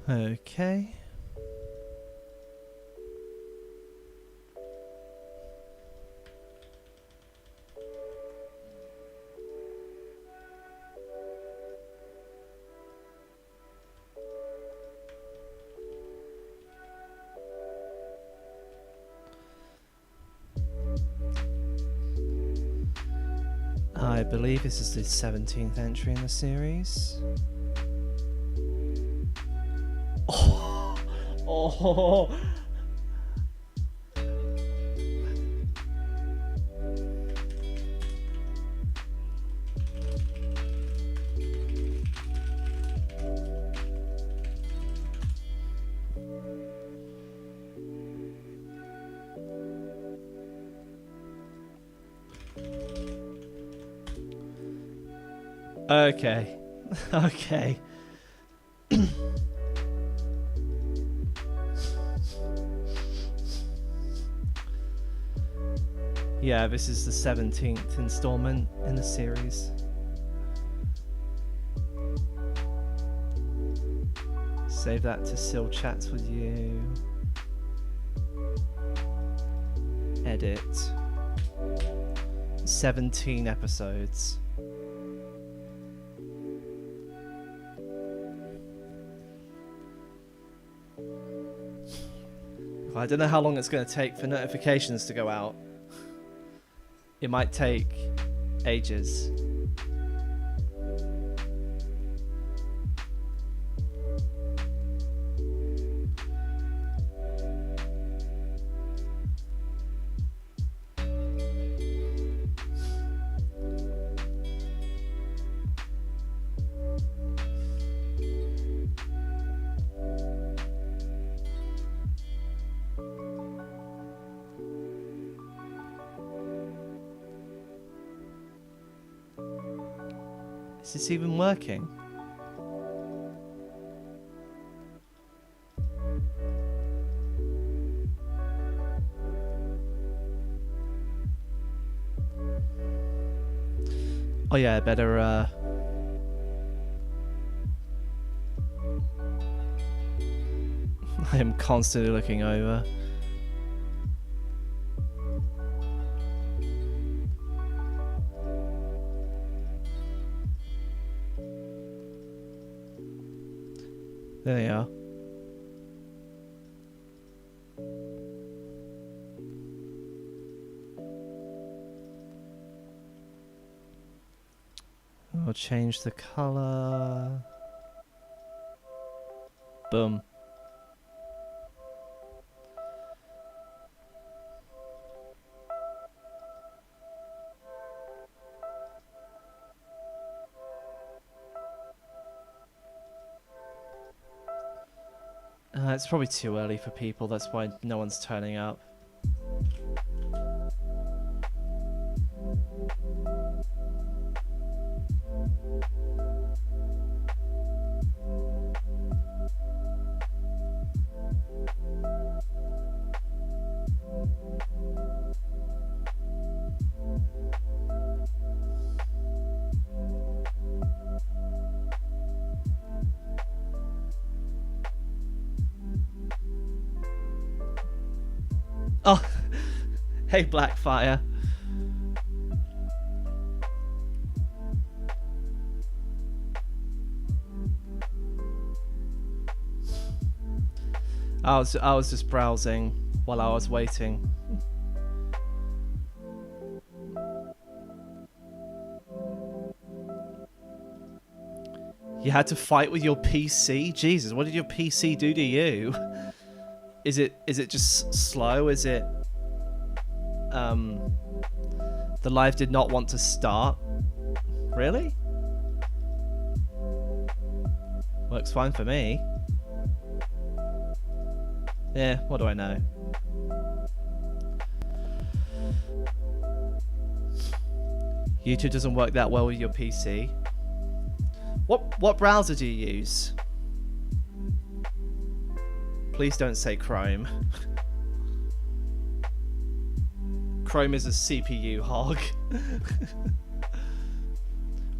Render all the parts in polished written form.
Okay. I believe this is the 17th entry in the series. Oh, oh. Okay. Okay. Yeah, this is the 17th installment in the series. Save that to still chats with you. Edit. 17 episodes. I don't know how long it's going to take for notifications to go out. It might take ages. Is this even working? Oh yeah, I better I am constantly looking over. There they are. I'll change the color. Boom. It's probably too early for people, that's why no one's turning up. Oh, hey Blackfire. I was just browsing while I was waiting. You had to fight with your PC? Jesus, what did your PC do to you? Is it just slow? Is it the live did not want to start? Really? Works fine for me. Yeah, what do I know? YouTube doesn't work that well with your PC. What browser do you use? Please don't say Chrome. Chrome is a CPU hog.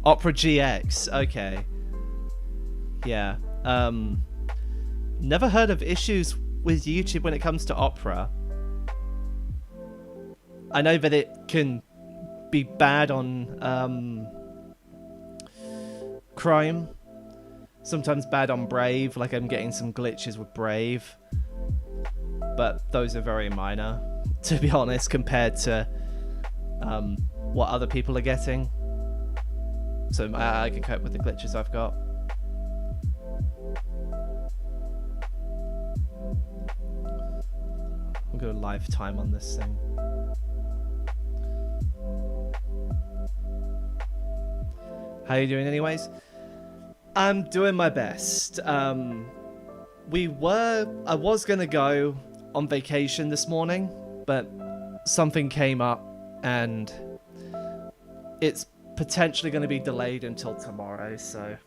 Opera GX, okay. Yeah. Never heard of issues with YouTube when it comes to Opera. I know that it can be bad on Chrome. Sometimes bad on Brave, like I'm getting some glitches with Brave. But those are very minor, to be honest, compared to what other people are getting. So I can cope with the glitches I've got. We'll go lifetime on this thing. How are you doing anyways? I'm doing my best. I was gonna go on vacation this morning, but something came up and it's potentially going to be delayed until tomorrow, so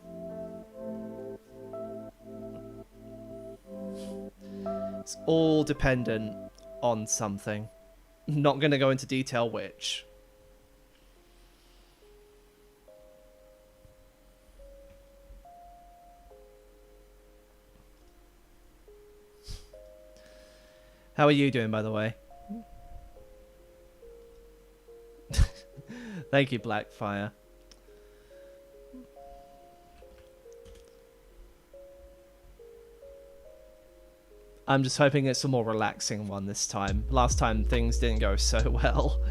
it's all dependent on something. Not going to go into detail which. How are you doing, by the way? Thank you, Blackfire. I'm just hoping it's a more relaxing one this time. Last time things didn't go so well.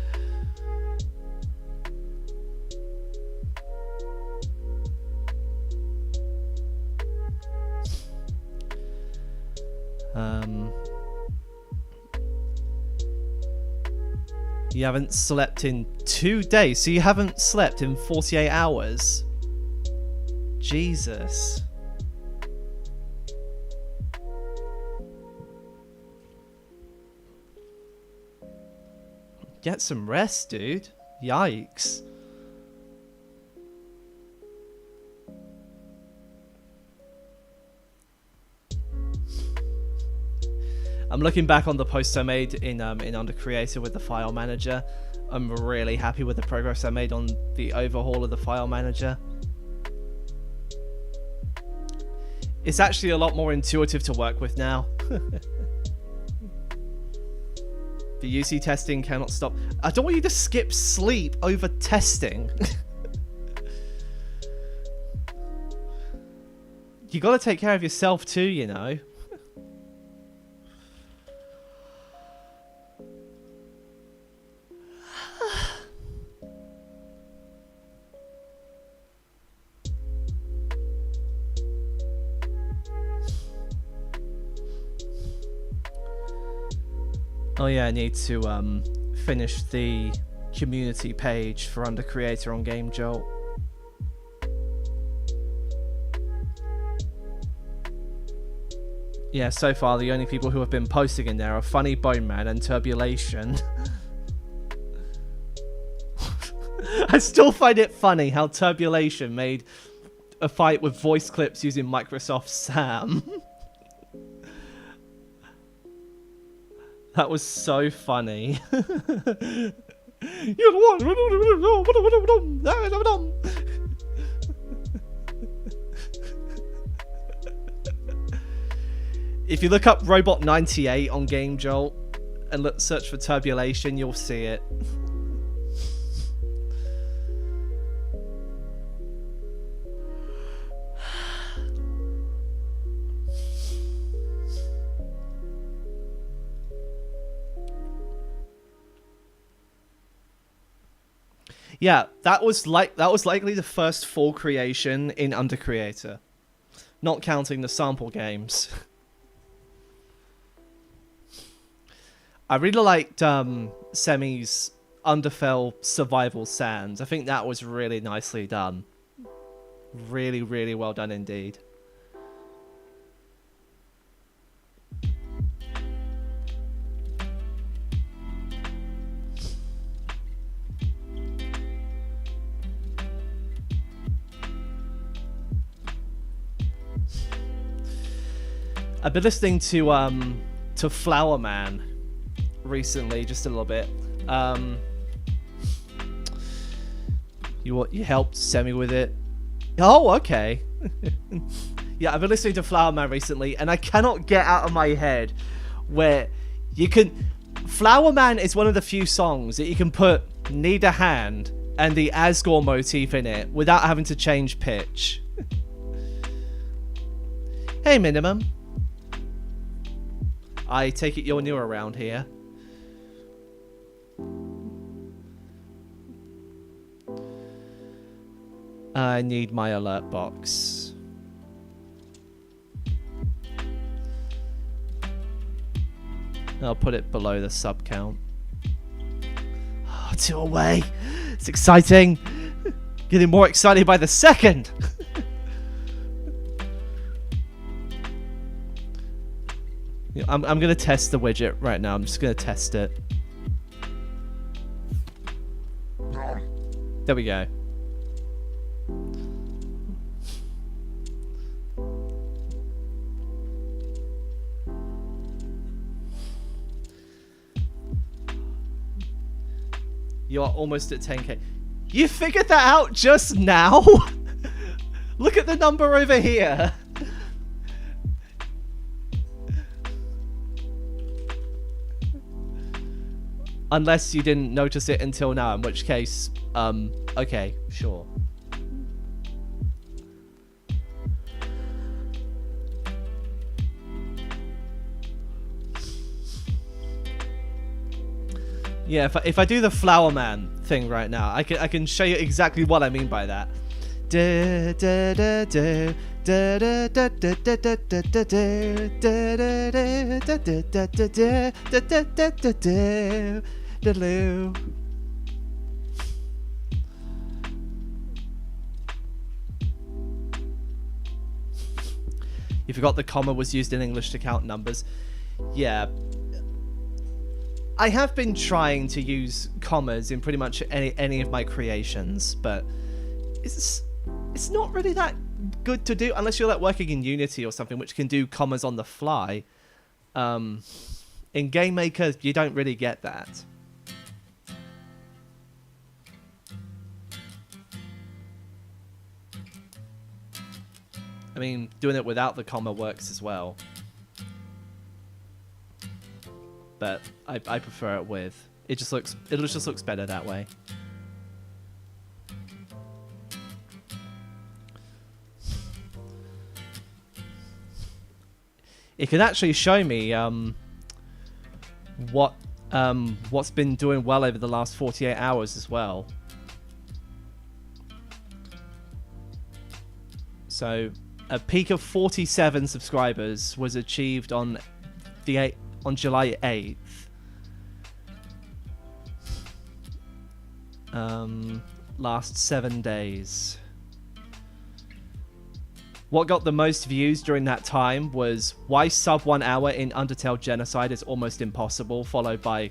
You haven't slept in 2 days, so you haven't slept in 48 hours? Jesus. Get some rest, dude. Yikes. I'm looking back on the posts I made in Under Creator with the file manager. I'm really happy with the progress I made on the overhaul of the file manager. It's actually a lot more intuitive to work with now. The UC testing cannot stop. I don't want you to skip sleep over testing. You gotta take care of yourself too, you know. Oh yeah, I need to finish the community page for Under Creator on Game Jolt. Yeah, so far the only people who have been posting in there are Funny Bone Man and Turbulation. I still find it funny how Turbulation made a fight with voice clips using Microsoft Sam. That was so funny. If you look up Robot 98 on Game Jolt and search for Turbulation, you'll see it. Yeah, that was likely the first full creation in Under Creator, not counting the sample games. I really liked Semi's Underfell Survival Sands. I think that was really nicely done. Really, really well done indeed. I've been listening to Flower Man recently, just a little bit. You helped Semi with it. Oh, okay. Yeah, I've been listening to Flower Man recently, and I cannot get out of my head where you can... Flower Man is one of the few songs that you can put Need a Hand and the Asgore motif in it without having to change pitch. Hey, Minimum. I take it you're new around here. I need my alert box. I'll put it below the sub count. Oh, 2 away. It's exciting. Getting more excited by the second. I'm going to test the widget right now. I'm just going to test it. There we go. You are almost at 10k. You figured that out just now? Look at the number over here. Unless you didn't notice it until now, in which case, okay, sure. Yeah, if I do the Flower Man thing right now, I can show you exactly what I mean by that. You forgot the comma was used in English to count numbers. Yeah. I have been trying to use commas in pretty much any of my creations, but it's not really that good to do unless you're like working in Unity or something, which can do commas on the fly. In Game Maker, you don't really get that. I mean, doing it without the comma works as well. But I prefer it with. It just looks better that way. It can actually show me what's been doing well over the last 48 hours as well. So a peak of 47 subscribers was achieved on July 8th. Last 7 days. What got the most views during that time was why sub 1 hour in Undertale Genocide is almost impossible, followed by,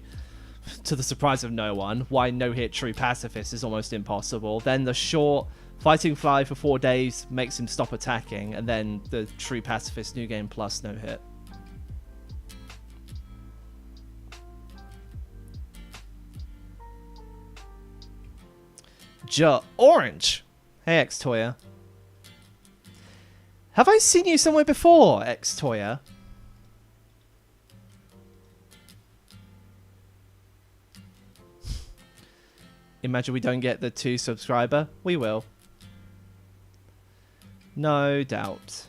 to the surprise of no one, why no hit True Pacifist is almost impossible. Then the short Fighting Fly for 4 days makes him stop attacking, and then the True Pacifist New Game Plus no hit. Orange. Hey, X-Toya. Have I seen you somewhere before, X-Toya? Imagine we don't get the 2 subscriber. We will. No doubt.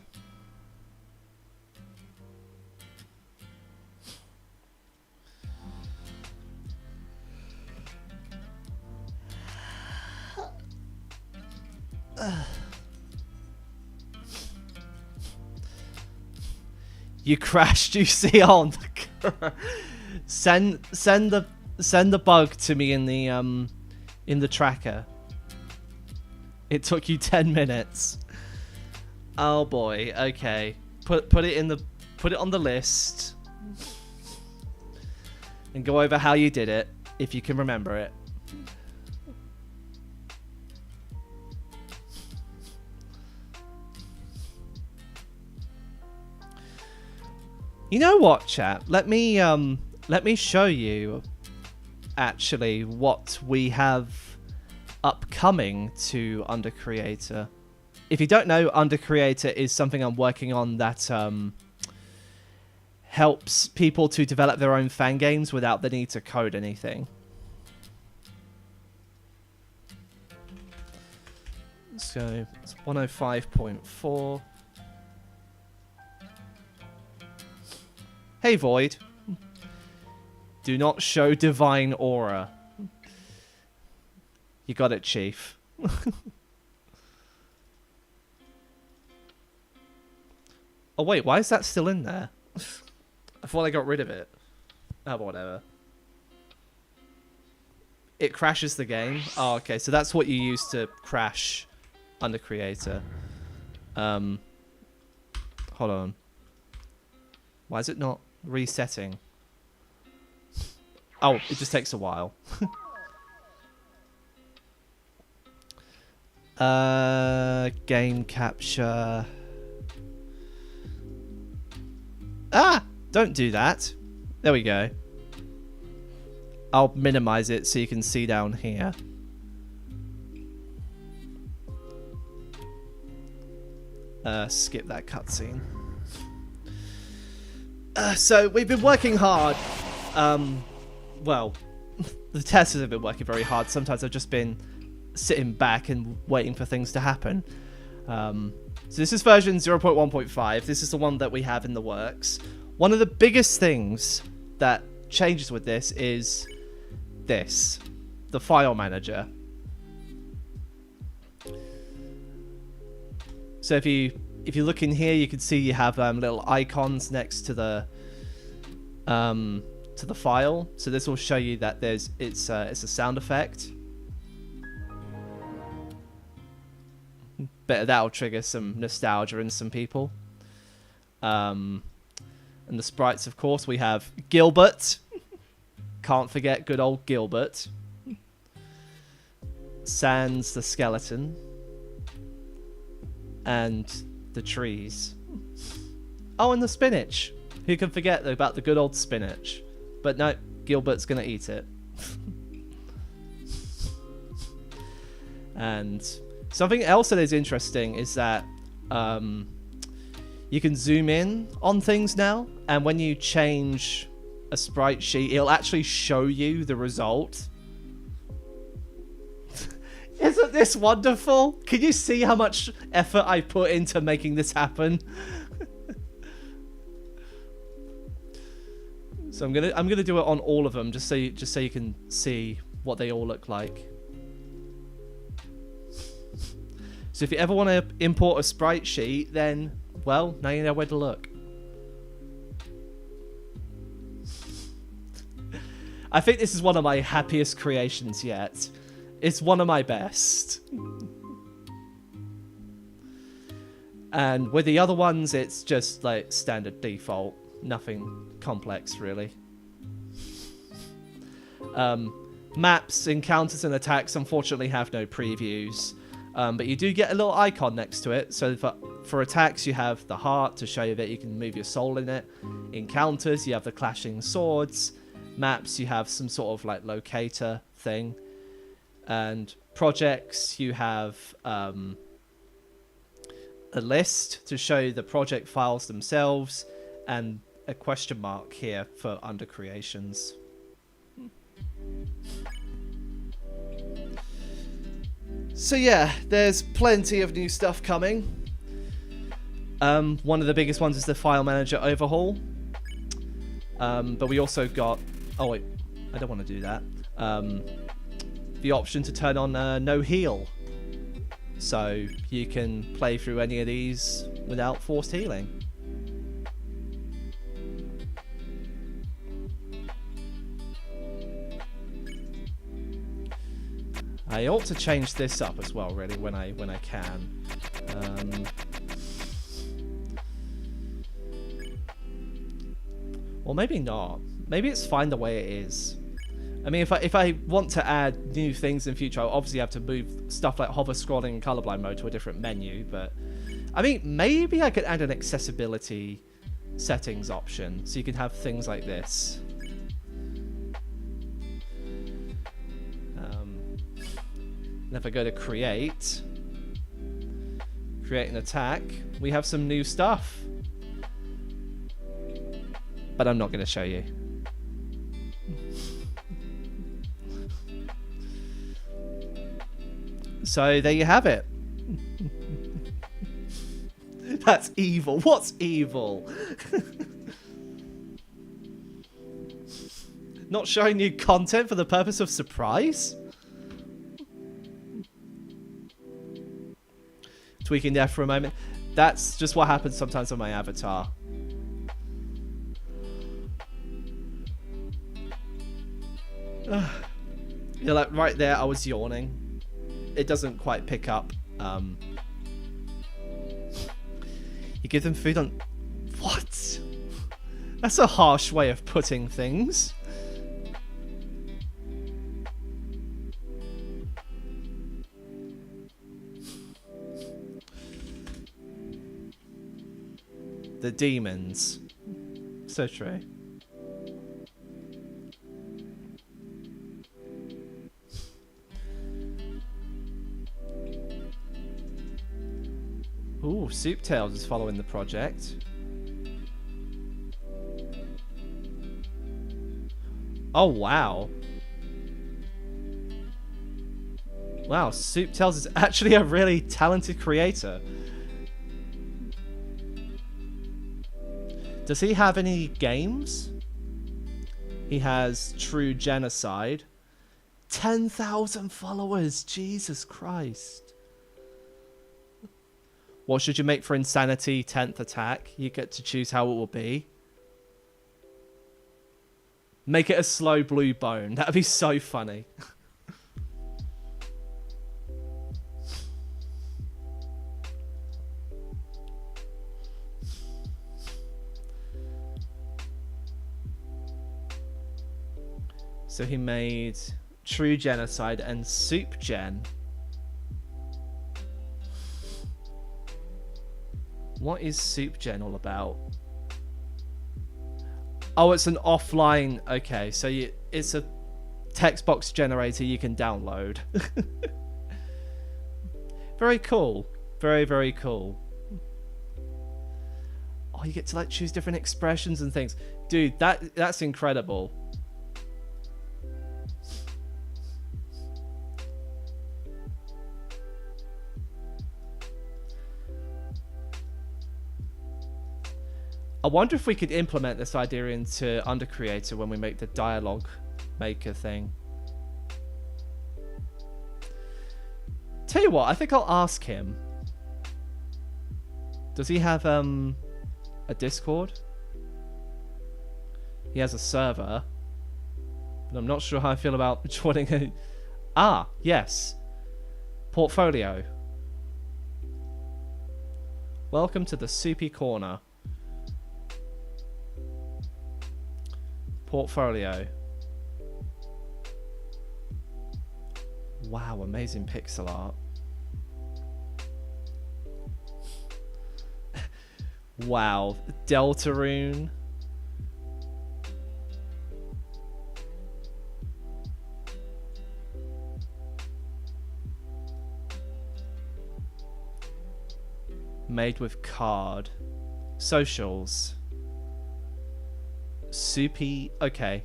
You crashed, you see on. Send the bug to me in the tracker. It took you 10 minutes. Oh boy. Okay. Put it on the list. And go over how you did it if you can remember it. You know what, chat? Let me show you actually what we have upcoming to Under Creator. if you don't know, Under Creator is something I'm working on that helps people to develop their own fan games without the need to code anything. So it's 105.4. Hey Void. Do not show divine aura. You got it, Chief. Oh wait, why is that still in there? I thought I got rid of it. Oh, whatever. It crashes the game. Oh, okay. So that's what you use to crash Under Creator. Hold on. Why is it not resetting? Oh, it just takes a while. Game capture. Ah! Don't do that. There we go. I'll minimize it so you can see down here. Skip that cutscene. So we've been working hard. Well, the testers have been working very hard. Sometimes I've just been sitting back and waiting for things to happen. So this is version 0.1.5. This is the one that we have in the works. One of the biggest things that changes with this is this, the file manager. So if you look in here, you can see you have little icons next to the file. So this will show you that it's a sound effect. But that'll trigger some nostalgia in some people. And the sprites, of course, we have Gilbert. Can't forget good old Gilbert. Sans the skeleton. And the trees. Oh, and the spinach. Who can forget about the good old spinach? But no, Gilbert's going to eat it. And something else that is interesting is that you can zoom in on things now, and when you change a sprite sheet, it'll actually show you the result. Isn't this wonderful? Can you see how much effort I put into making this happen? So I'm gonna do it on all of them, just so you can see what they all look like. So if you ever want to import a sprite sheet, then, well, now you know where to look. I think this is one of my happiest creations yet. It's one of my best. And with the other ones, it's just like standard default. Nothing complex, really. Maps, encounters, and attacks unfortunately have no previews. But you do get a little icon next to it. So for attacks, you have the heart to show you that you can move your soul in it. Encounters, you have the clashing swords. Maps, you have some sort of like locator thing. And projects, you have a list to show the project files themselves, and a question mark here for under creations. So yeah, there's plenty of new stuff coming. One of the biggest ones is the file manager overhaul. But we also got... Oh wait, I don't want to do that. The option to turn on no heal. So you can play through any of these without forced healing. I ought to change this up as well, really, when I can. Or maybe not. Maybe it's fine the way it is. I mean, if I want to add new things in future, I'll obviously have to move stuff like hover scrolling and colorblind mode to a different menu. But I mean, maybe I could add an accessibility settings option so you can have things like this. And if I go to create Create an attack. We have some new stuff. But I'm not going to show you. So there you have it. That's evil. What's evil? Not showing you content for the purpose of surprise? Tweaking there for a moment. That's just what happens sometimes on my avatar. You're like, right there, I was yawning. It doesn't quite pick up. You give them food on... What? That's a harsh way of putting things. The demons. So true. Ooh, Souptails is following the project. Oh, wow. Wow, Souptails is actually a really talented creator. Does he have any games? He has True Genocide. 10,000 followers. Jesus Christ. What should you make for Insanity 10th attack? You get to choose how it will be. Make it a slow blue bone. That'd be so funny. So he made True Genocide and Soup Gen. What is Soup Gen all about? Oh, it's an offline... Okay, so it's a text box generator you can download. Very cool. Very, very cool. Oh, you get to like choose different expressions and things. Dude, that's incredible. I wonder if we could implement this idea into Undercreator when we make the dialogue maker thing. Tell you what, I think I'll ask him. Does he have a Discord? He has a server. But I'm not sure how I feel about joining a... Ah, yes. Portfolio. Welcome to the Soupy Corner. Portfolio. Wow, amazing pixel art. Wow, Deltarune. Made with card. Socials. Soupy. Okay.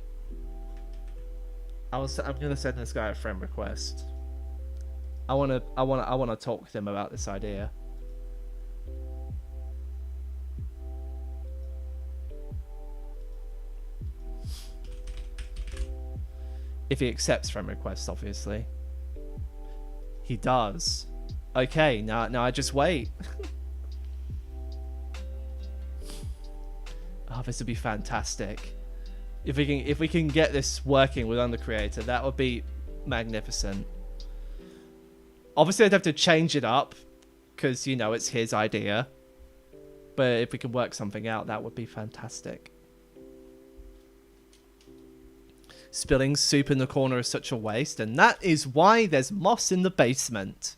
I'm gonna send this guy a friend request. I wanna talk to him about this idea. If he accepts friend requests, obviously. He does. Okay, now I just wait. Oh, this would be fantastic. If we can get this working with Undercreator, that would be magnificent. Obviously, I'd have to change it up because, you know, it's his idea. But if we can work something out, that would be fantastic. Spilling soup in the corner is such a waste, and that is why there's moss in the basement.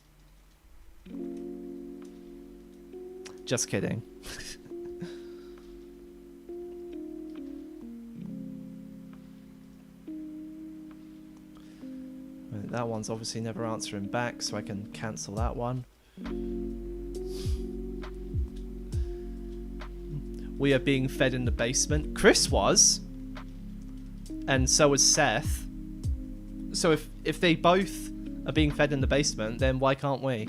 Just kidding. That one's obviously never answering back, so I can cancel that one. we are being fed in the basement. Chris was. And so was Seth. So if they both are being fed in the basement, then why can't we?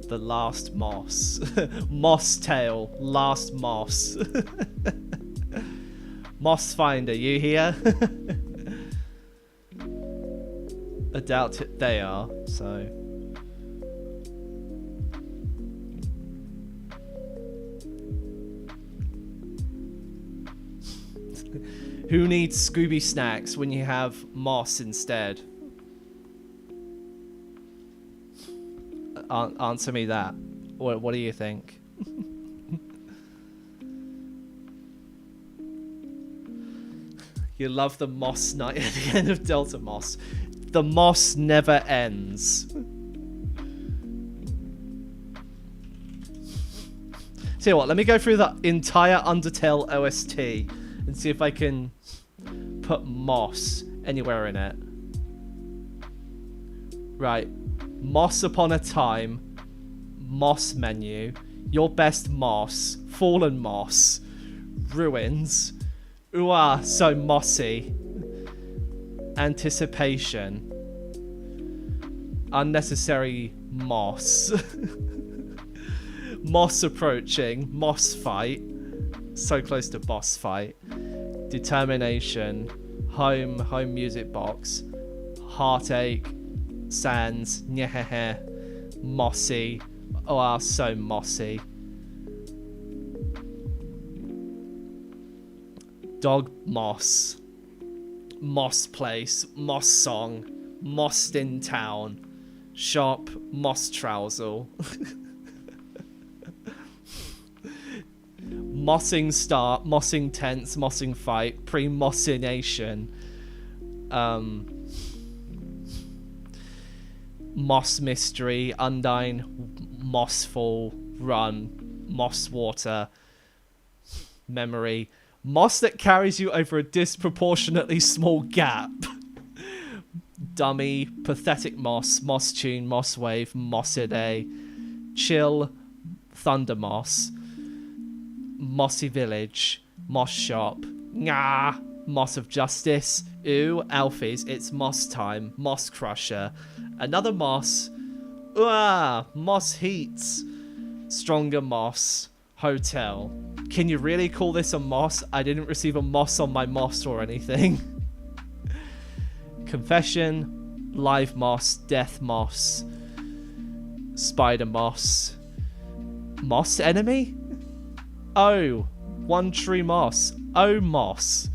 The last moss. Moss tail. Last moss. Moss finder, you here? I doubt it they are, so. Who needs Scooby snacks when you have moss instead? Answer me that. What do you think? You love the moss night at the end of Delta Moss. The moss never ends. Tell you what, let me go through the entire Undertale OST and see if I can put moss anywhere in it. Right. Moss Upon a Time. Moss menu. Your Best Moss. Fallen Moss. Ruins. Ooh, ah, so mossy. Anticipation. Unnecessary moss. Moss approaching. Moss fight. So close to boss fight. Determination. Home music box. Heartache. Sands. Nyehehe. Mossy. Oh, ah, so mossy. Dog Moss. Moss Place. Moss Song. Mossed in Town. Shop. Moss Trousel. Mossing Start. Mossing Tense. Mossing Fight. Pre-Mossination. Moss Mystery. Undyne. Mossfall. Run. Moss Water. Memory. Moss that carries you over a disproportionately small gap. Dummy, Pathetic Moss, Moss Tune, Moss Wave, Mossiday, Chill, Thunder Moss, Mossy Village, Moss Shop, Ngah, Moss of Justice, Ooh, Alfies, It's Moss Time, Moss Crusher, Another Moss, Moss Heats, Stronger Moss, Hotel. Can you really call this a moss? I didn't receive a moss on my moss or anything. Confession, Live Moss, Death Moss, Spider Moss, Moss Enemy? Oh, One Tree Moss. Oh, Moss.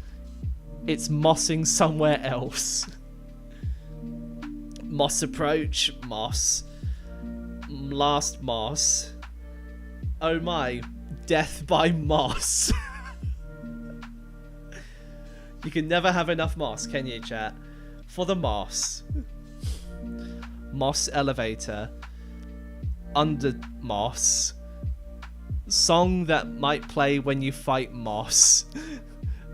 It's mossing somewhere else. Moss Approach, Moss. Last Moss. Oh my. Death by Moss. You can never have enough moss, can you, chat? For the moss. Moss Elevator. Under Moss. Song that might play when you fight Moss.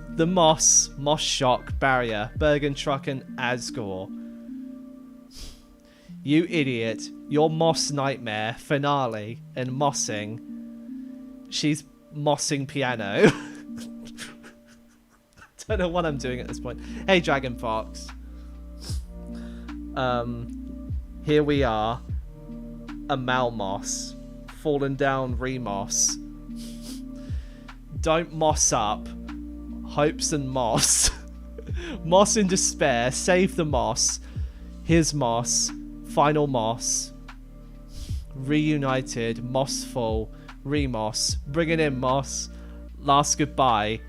The Moss. Moss Shock. Barrier. Bergen Truck and Asgore. You Idiot. Your Moss Nightmare. Finale. And Mossing. She's mossing piano. Don't know what I'm doing at this point. Hey, Dragon Fox. Here we are. A Malmoss. Fallen Down Remoss. Don't moss up. Hopes and Moss. Moss in Despair. Save the Moss. Here's Moss. Final Moss. Reunited. Mossful. Remoss, bringing in Moss, Last Goodbye,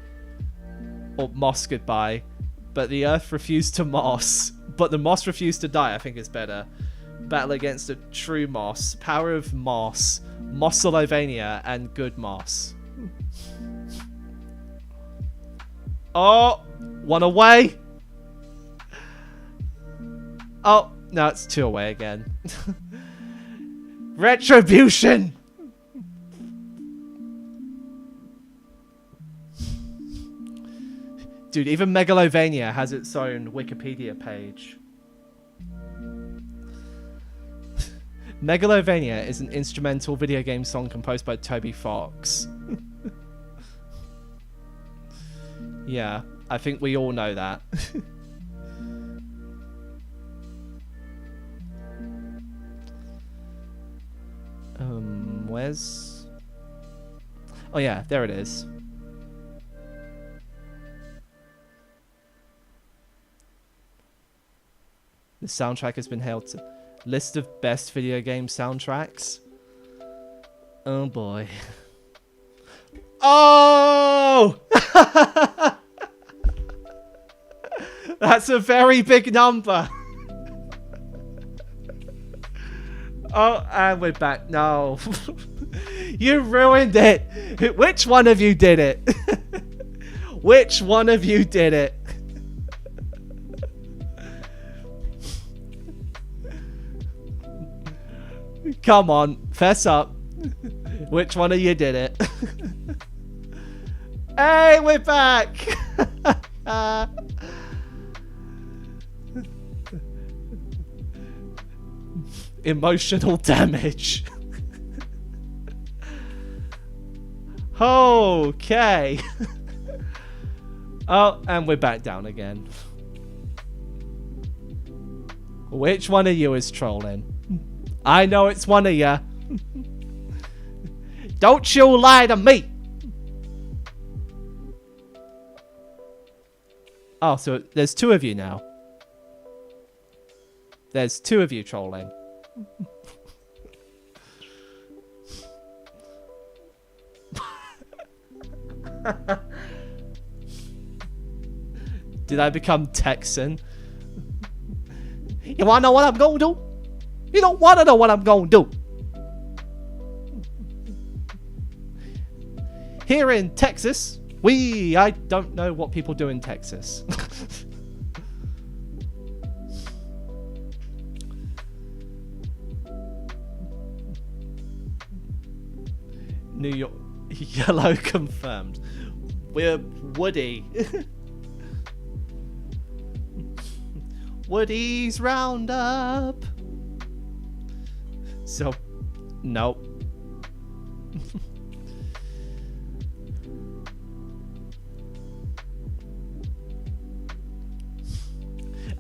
or Moss Goodbye, but the Earth refused to moss, but the Moss refused to die, I think is better. Battle against a true Moss, Power of Moss, Mossalovania, and Good Moss. Oh, one away. Oh, no, it's two away again. Retribution! Dude, even Megalovania has its own Wikipedia page. Megalovania is an instrumental video game song composed by Toby Fox. Yeah, I think we all know that. Where's... Oh yeah, there it is. The soundtrack has been hailed to list of best video game soundtracks. Oh boy. Oh! That's a very big number. Oh, and we're back. No. You ruined it. Which one of you did it? Which one of you did it? Come on, fess up. Which one of you did it? Hey, we're back. Emotional damage. Okay. Oh, and we're back down again. Which one of you is trolling? I know it's one of you. Don't you lie to me. Oh, so there's two of you now. There's two of you trolling. Did I become Texan? You wanna know what I'm gonna do? You don't wanna know what I'm gonna do. Here in Texas, I don't know what people do in Texas. New York, yellow confirmed. We're Woody. Woody's Roundup. So, nope.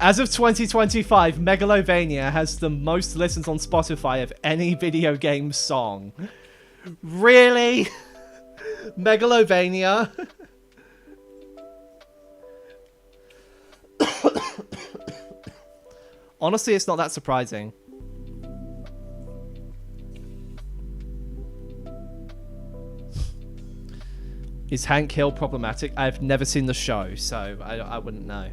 As of 2025, Megalovania has the most listens on Spotify of any video game song. Really? Megalovania? Honestly, it's not that surprising. Is Hank Hill problematic? I've never seen the show, so I wouldn't know.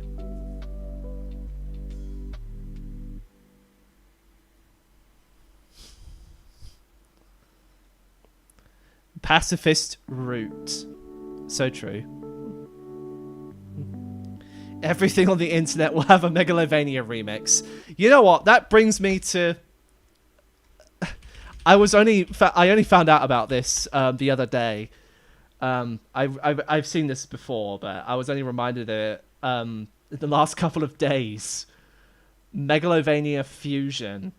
Pacifist root. So true. Everything on the internet will have a Megalovania remix. You know what? That brings me to... I only found out about this the other day. I've seen this before, but I was only reminded of it the last couple of days. Megalovania Fusion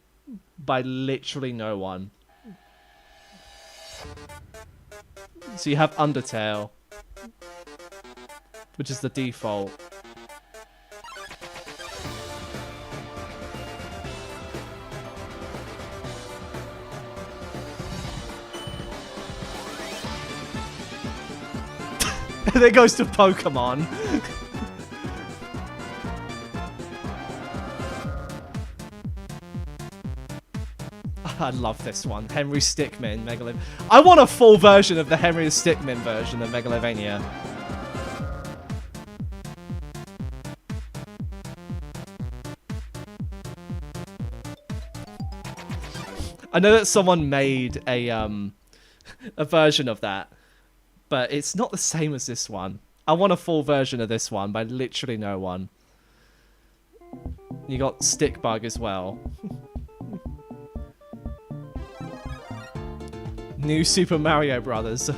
by literally no one. So you have Undertale, which is the default. There goes to Pokemon. I love this one. Henry Stickmin, Megalovania. I want a full version of the Henry Stickmin version of Megalovania. I know that someone made a version of that, but it's not the same as this one. I want a full version of this one by literally no one. You got Stickbug as well. New Super Mario Brothers.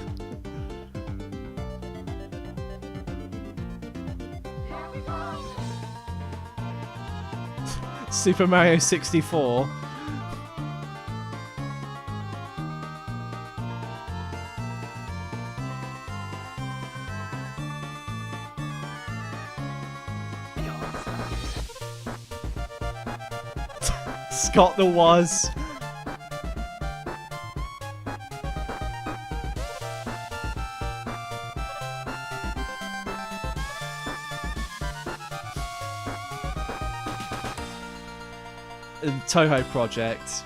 Super Mario 64. Scott the Was. Toho Project.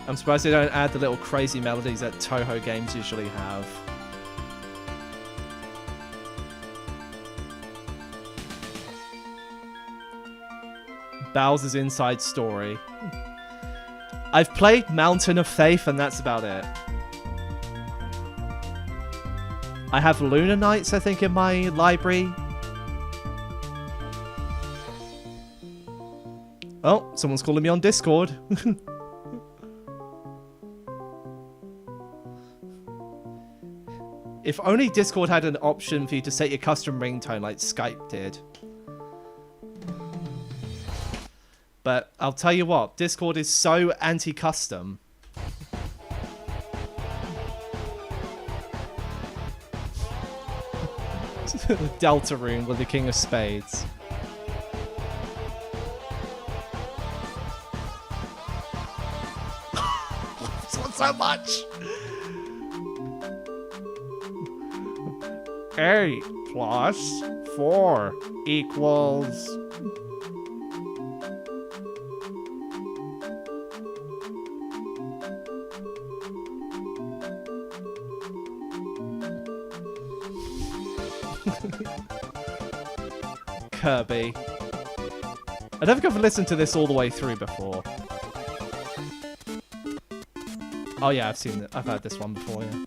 I'm surprised they don't add the little crazy melodies that Toho games usually have. Bowser's Inside Story. I've played Mountain of Faith and that's about it. I have Lunar Nights, I think, in my library. Oh, someone's calling me on Discord. If only Discord had an option for you to set your custom ringtone like Skype did. But I'll tell you what, Discord is so anti-custom. Deltarune with the King of Spades. So much. 8 plus 4 equals. Kirby. I don't think I've listened to this all the way through before. Oh yeah, I've seen it. I've heard this one before, yeah.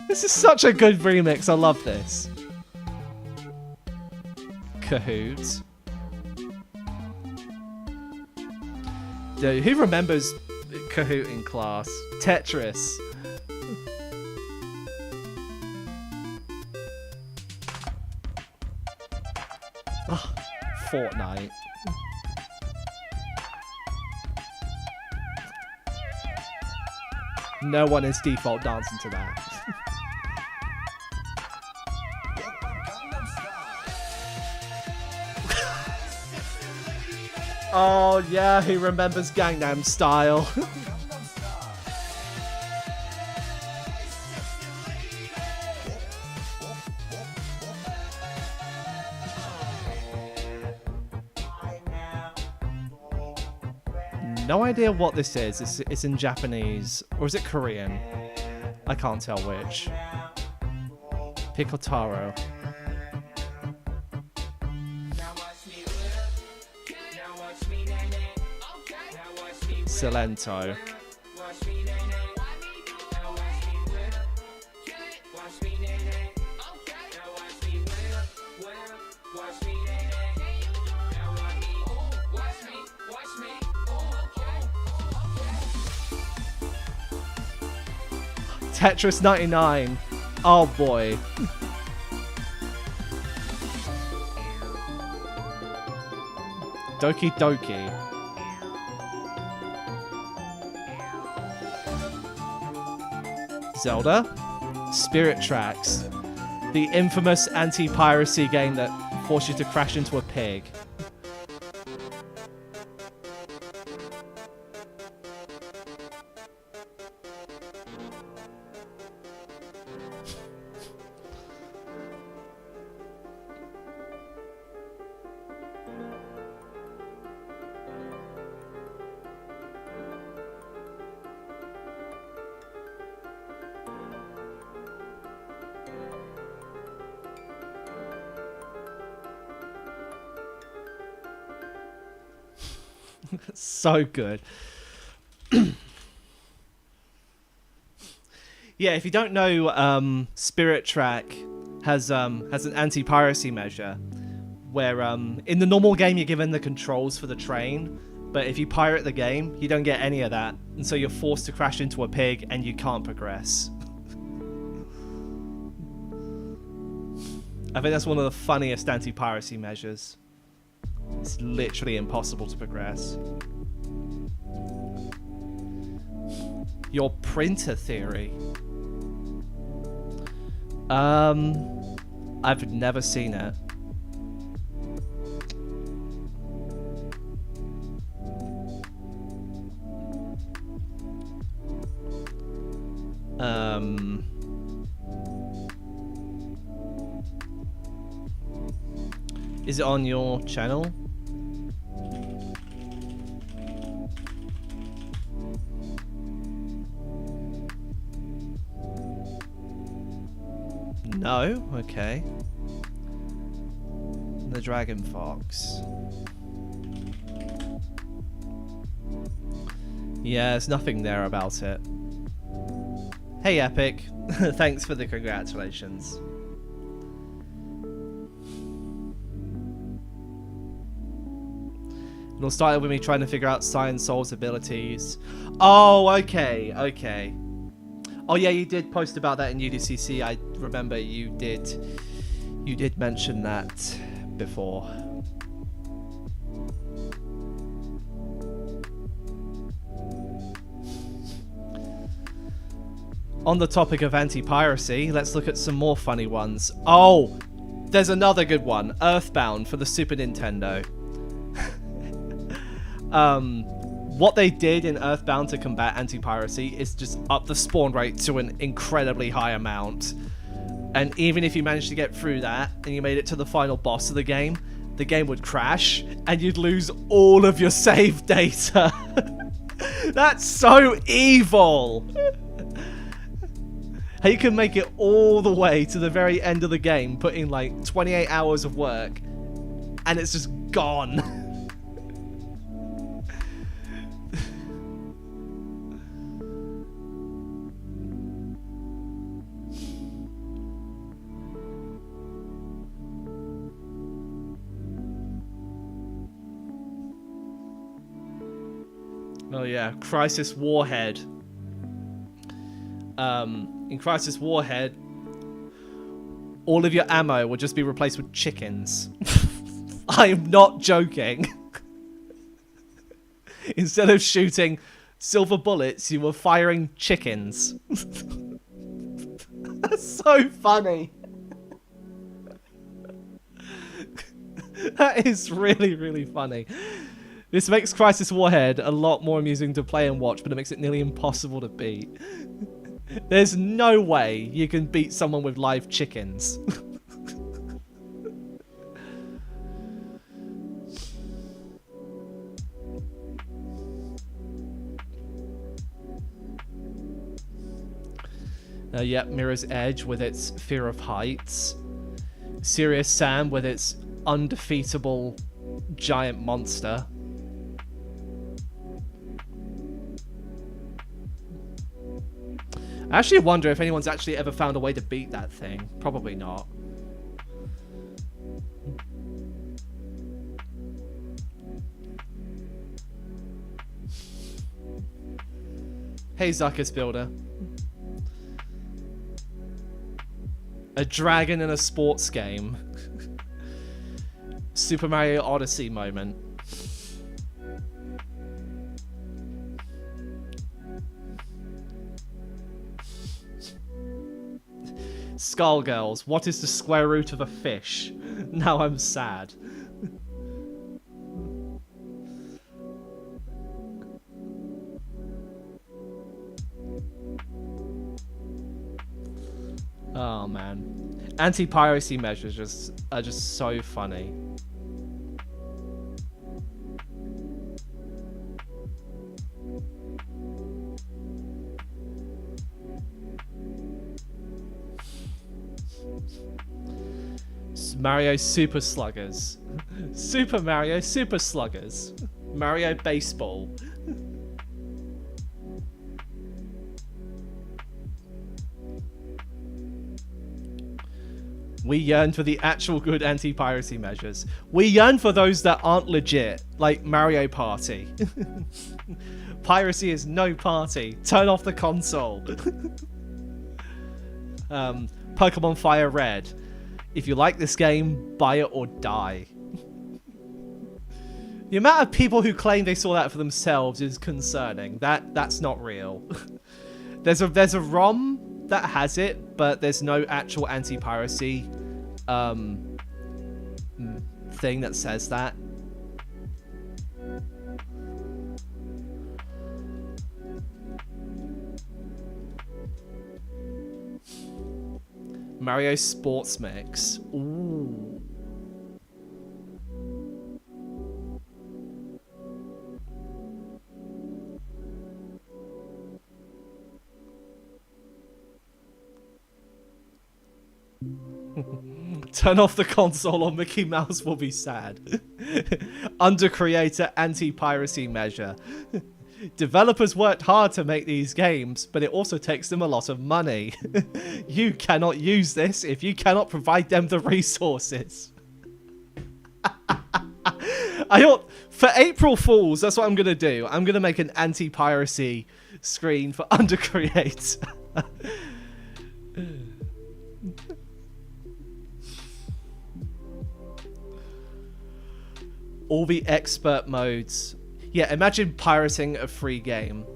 This is such a good remix. I love this. Kahoot. Dude, who remembers Kahoot in class? Tetris. Oh, Fortnite. No one is default dancing to that. Oh yeah, who remembers Gangnam Style? No idea what this is. It's in Japanese. Or is it Korean? I can't tell which. Pikotaro. Silento. Tetris 99. Oh boy. Doki Doki. Zelda. Spirit Tracks. The infamous anti-piracy game that forced you to crash into a pig. So good. Yeah, if you don't know, Spirit Track has an anti-piracy measure where in the normal game you're given the controls for the train, but if you pirate the game, you don't get any of that, and so you're forced to crash into a pig and you can't progress. I think that's one of the funniest anti-piracy measures. It's literally impossible to progress. Your printer theory. I've never seen it. Is it on your channel? No? Okay. The Dragon Fox. Yeah, there's nothing there about it. Hey, Epic. Thanks for the congratulations. It all started with me trying to figure out Cyan Soul's abilities. Oh, okay, okay. Oh yeah, you did post about that in UDCC. I remember you did mention that before. On the topic of anti-piracy, let's look at some more funny ones. Oh, there's another good one. Earthbound for the Super Nintendo. What they did in Earthbound to combat anti-piracy is just up the spawn rate to an incredibly high amount. And even if you managed to get through that and you made it to the final boss of the game would crash and you'd lose all of your save data. That's so evil. How you can make it all the way to the very end of the game, put in like 28 hours of work, and it's just gone. Oh yeah, Crisis Warhead. In Crisis Warhead, all of your ammo will just be replaced with chickens. I'm not joking. Instead of shooting silver bullets, you were firing chickens. That's so funny. That is really, really funny. This makes Crisis Warhead a lot more amusing to play and watch, but it makes it nearly impossible to beat. There's no way you can beat someone with live chickens. Yep, Mirror's Edge with its fear of heights. Serious Sam with its undefeatable giant monster. I actually wonder if anyone's actually ever found a way to beat that thing. Probably not. Hey, Zuckus Builder. A dragon in a sports game. Super Mario Odyssey moment. Skullgirls, what is the square root of a fish? Now I'm sad. Oh man. Anti-piracy measures are just so funny. Mario Super Sluggers. Super Mario Super Sluggers. Mario Baseball. We yearn for the actual good anti-piracy measures. We yearn for those that aren't legit, like Mario Party. Piracy is no party. Turn off the console. Pokemon Fire Red. If you like this game, buy it or die. The amount of people who claim they saw that for themselves is concerning. That's not real. There's a ROM that has it, but there's no actual anti-piracy thing that says that. Mario Sports Mix. Ooh. Turn off the console or Mickey Mouse will be sad. Under creator anti-piracy measure. Developers worked hard to make these games, but it also takes them a lot of money. You cannot use this if you cannot provide them the resources. I thought, for April Fools, that's what I'm going to do. I'm going to make an anti-piracy screen for Undercreate. All the expert modes. Yeah, imagine pirating a free game.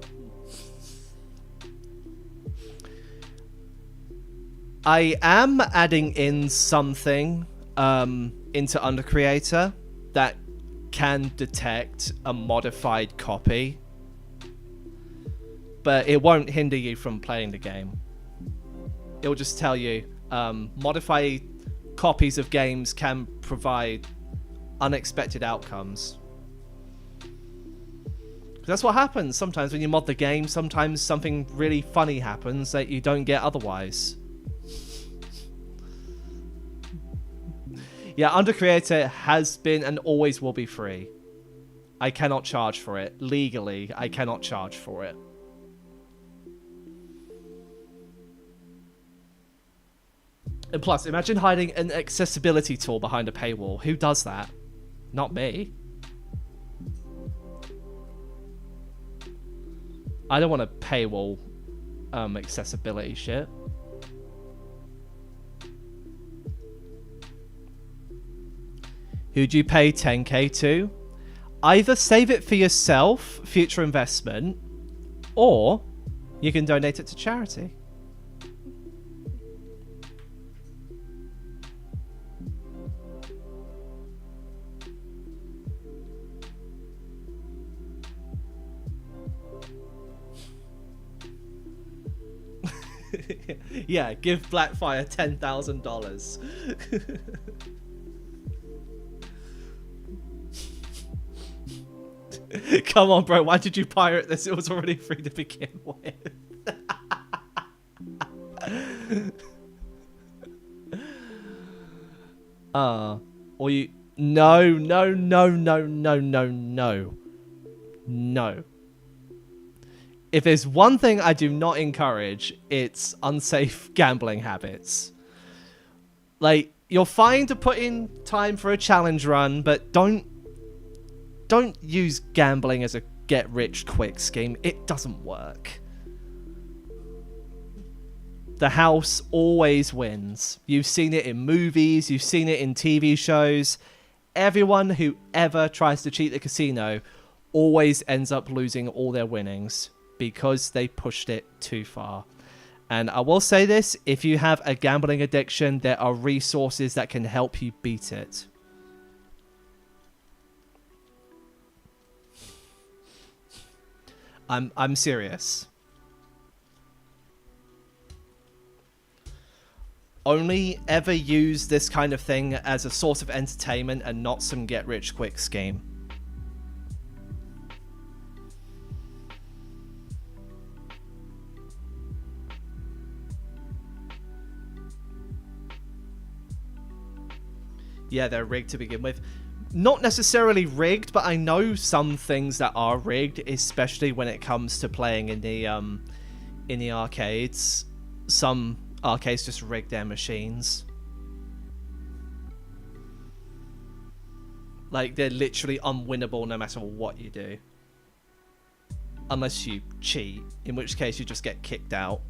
I am adding in something into Undercreator that can detect a modified copy, but it won't hinder you from playing the game. It will just tell you modified copies of games can provide unexpected outcomes. That's what happens sometimes when you mod the game. Sometimes something really funny happens that you don't get otherwise. Yeah, Undercreator has been and always will be free. I cannot charge for it. Legally, I cannot charge for it. And plus, imagine hiding an accessibility tool behind a paywall. Who does that? Not me. I don't want a paywall accessibility shit. Who'd you pay 10k to? Either save it for yourself, future investment, or you can donate it to charity. Yeah, give Blackfire $10,000. Come on, bro. Why did you pirate this? It was already free to begin with. Or you... No. No. If there's one thing I do not encourage, it's unsafe gambling habits. Like, you're fine to put in time for a challenge run, but don't use gambling as a get-rich-quick scheme. It doesn't work. The house always wins. You've seen it in movies, you've seen it in TV shows. Everyone who ever tries to cheat the casino always ends up losing all their winnings, because they pushed it too far. And I will say this, if you have a gambling addiction, there are resources that can help you beat it. I'm serious. Only ever use this kind of thing as a source of entertainment and not some get-rich-quick scheme. Yeah, they're rigged to begin with. Not necessarily rigged, but I know some things that are rigged, especially when it comes to playing in the arcades. Some arcades just rig their machines. Like, they're literally unwinnable no matter what you do. Unless you cheat, in which case you just get kicked out.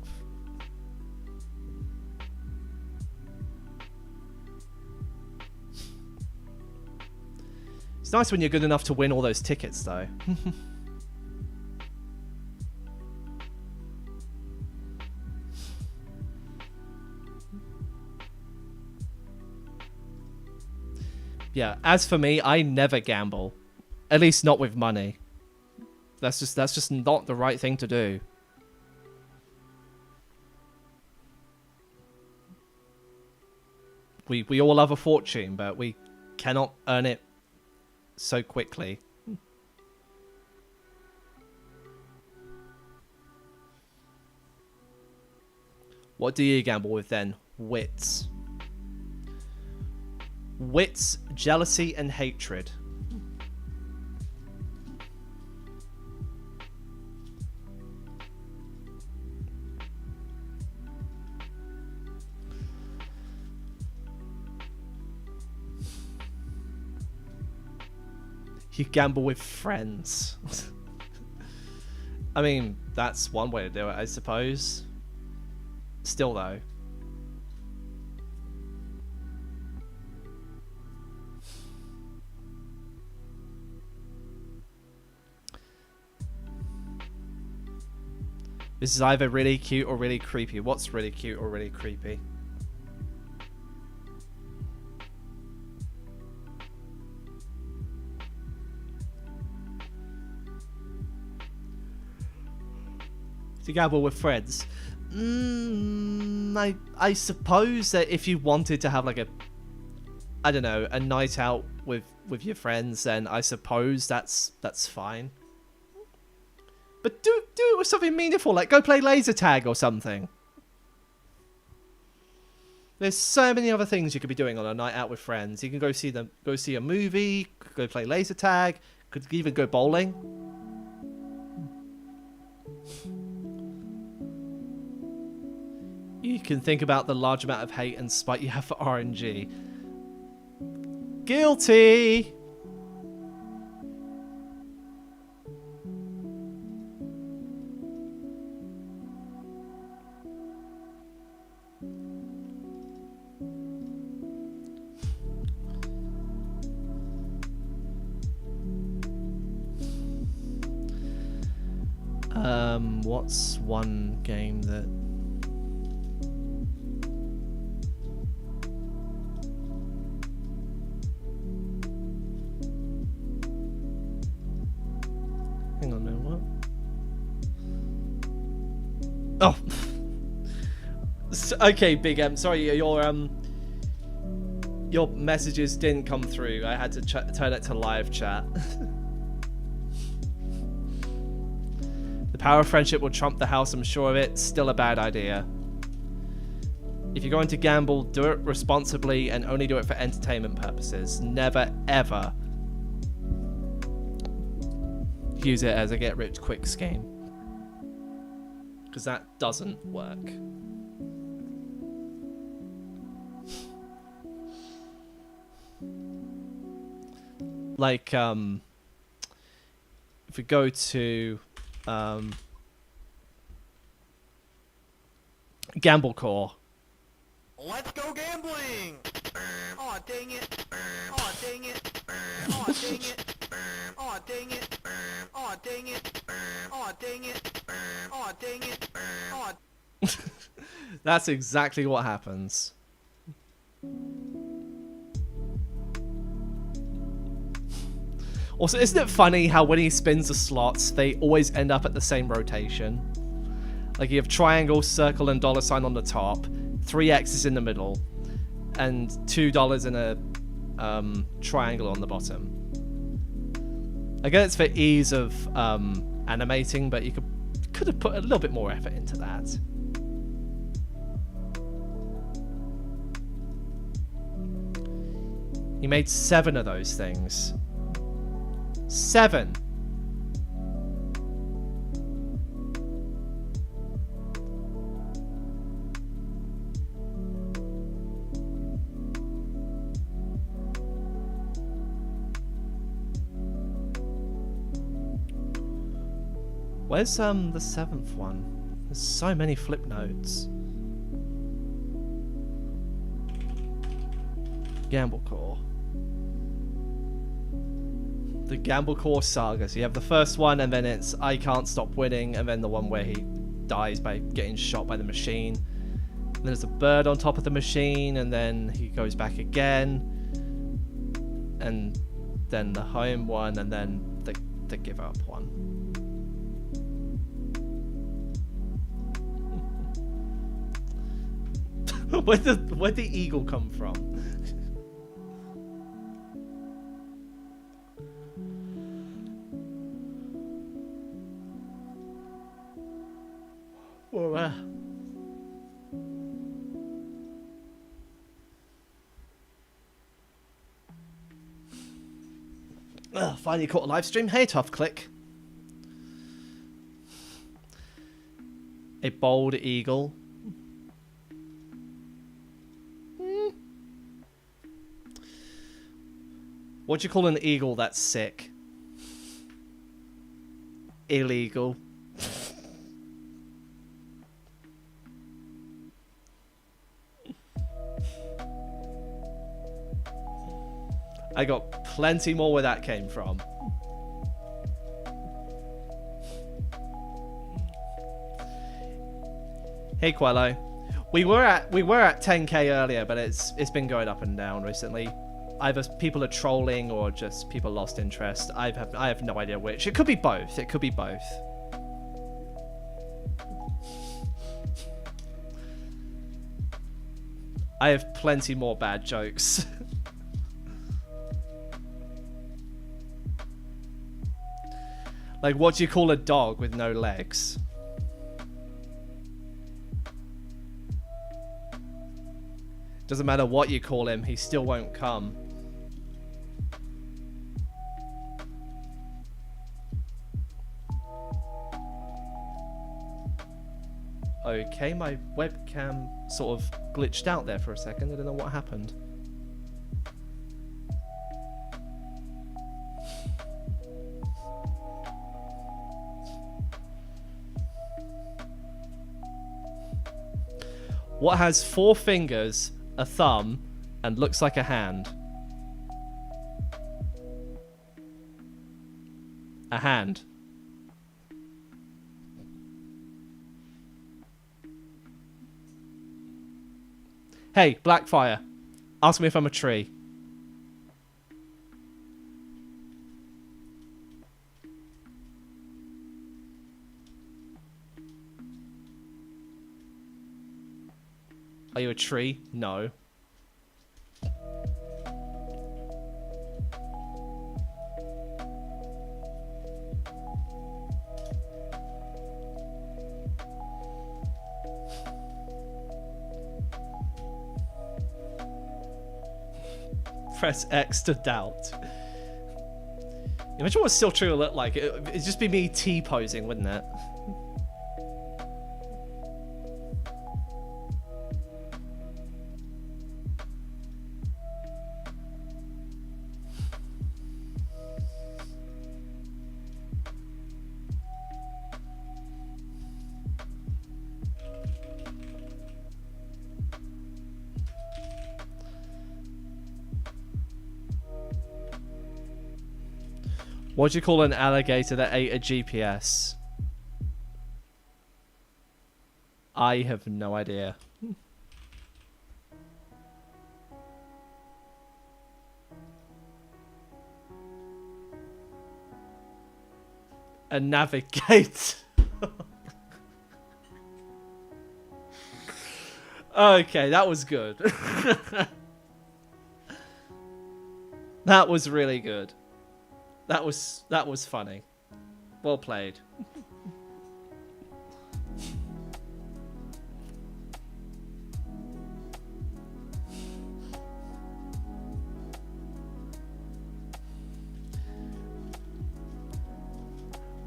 It's nice when you're good enough to win all those tickets, though. Yeah, as for me, I never gamble. At least not with money. That's just not the right thing to do. We all have a fortune, but we cannot earn it so quickly. What do you gamble with then? Wits. Wits, jealousy, and hatred. You gamble with friends. I mean, that's one way to do it, I suppose. Still, though. This is either really cute or really creepy. What's really cute or really creepy? To gamble with friends. I suppose that if you wanted to have like a, I don't know, a night out with your friends, then I suppose that's fine. But do it with something meaningful, like go play laser tag or something. There's so many other things you could be doing on a night out with friends. You can go see a movie, go play laser tag, could even go bowling. You can think about the large amount of hate and spite you have for RNG. Guilty! What's one game that... Hang on, no, what? Oh! Okay, Big M, sorry, your messages didn't come through. I had to turn it to live chat. The power of friendship will trump the house, I'm sure of it. Still a bad idea. If you're going to gamble, do it responsibly and only do it for entertainment purposes. Never, ever use it as a get-rich-quick scheme. Because that doesn't work. Like, if we go to Gamble Core. Let's go gambling! Aw, dang it! Aw, dang it! Aw, dang it! Aw, dang it! Aw, dang it! Aw, dang it! Aw, dang it! Aw. That's exactly what happens. Also, isn't it funny how when he spins the slots, they always end up at the same rotation? Like you have triangle, circle, and dollar sign on the top, 3 X's in the middle, and $2 in a triangle on the bottom. I guess it's for ease of animating, but you could have put a little bit more effort into that. He made 7 of those things. 7. Where's the 7th one? There's so many flip notes. Gamble Core. The Gamble Core Saga. So you have the first one, and then it's I Can't Stop Winning, and then the one where he dies by getting shot by the machine. And there's a bird on top of the machine, and then he goes back again. And then the home one, and then the give up one. Where'd the eagle come from? Well, finally caught a live stream. Hey, Tough Click. A bald eagle. What do you call an eagle that's sick? Illegal. I got plenty more where that came from. Hey Quello. We were at 10k earlier, but it's been going up and down recently. Either people are trolling or just people lost interest. I have no idea which. It could be both. It could be both. I have plenty more bad jokes. Like, what do you call a dog with no legs? Doesn't matter what you call him, he still won't come. Okay, my webcam sort of glitched out there for a second. I don't know what happened. What has 4 fingers, a thumb, and looks like a hand? A hand. Hey, Blackfire. Ask me if I'm a tree. Are you a tree? No. Press X to doubt. Imagine what still true would look like. It'd just be me T-posing, wouldn't it? What do you call an alligator that ate a GPS? I have no idea. A navigate. Okay, that was good. That was really good. That was funny. Well played.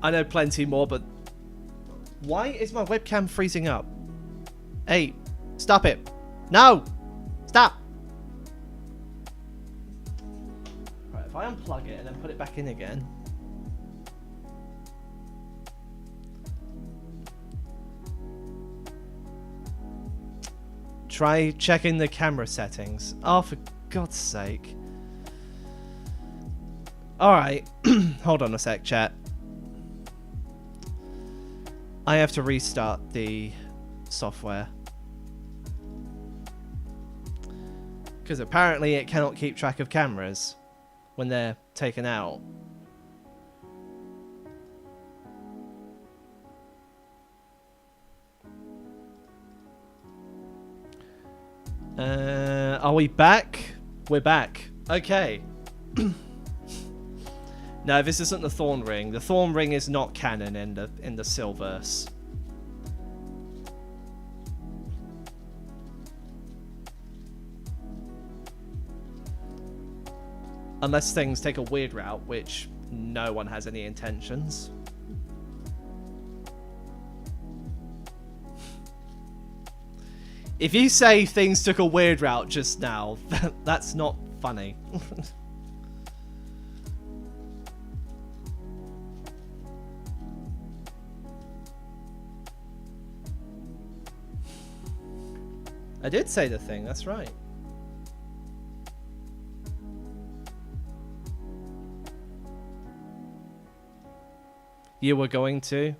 I know plenty more, but why is my webcam freezing up? Hey, stop it. No! Stop! Right, if I unplug it and then put it back in again. Try checking the camera settings. Oh, for God's sake. Alright. Hold on a sec, chat. I have to restart the software. Because apparently it cannot keep track of cameras when they're taken out. Are we back? We're back. Okay. No, this isn't the Thorn Ring. The Thorn Ring is not canon in the Silverse. Unless things take a weird route, which no one has any intentions. If you say things took a weird route just now, that's not funny. I did say the thing, that's right. You were going to?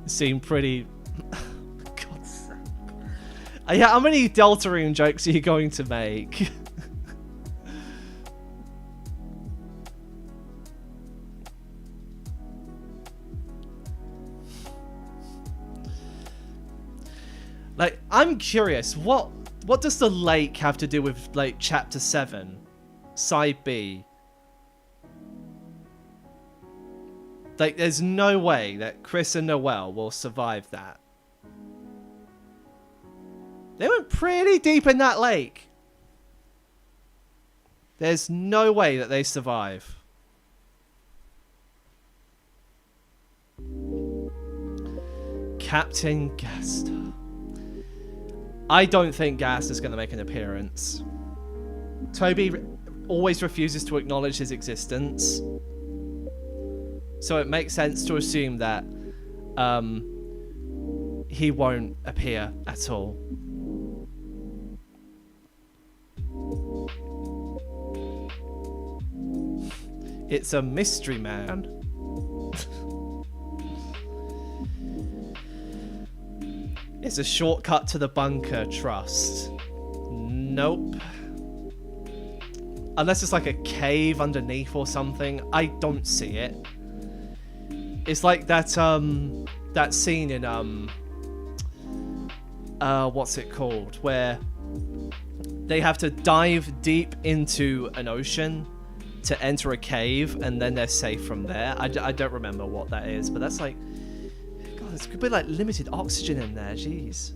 Seem pretty... God's sake. Yeah, how many Deltarune jokes are you going to make? Like, I'm curious, what does the lake have to do with, like, Chapter 7? Side B? Like, there's no way that Chris and Noelle will survive that. They went pretty deep in that lake. There's no way that they survive. Captain Gaster. I don't think Gaster's going to make an appearance. Toby always refuses to acknowledge his existence. So it makes sense to assume that he won't appear at all. It's a mystery man. It's a shortcut to the bunker, trust. Nope. Unless it's like a cave underneath or something. I don't see it. It's like that that scene in what's it called? Where they have to dive deep into an ocean to enter a cave and then they're safe from there. I don't remember what that is, but that's like, God, there's could be like limited oxygen in there, jeez.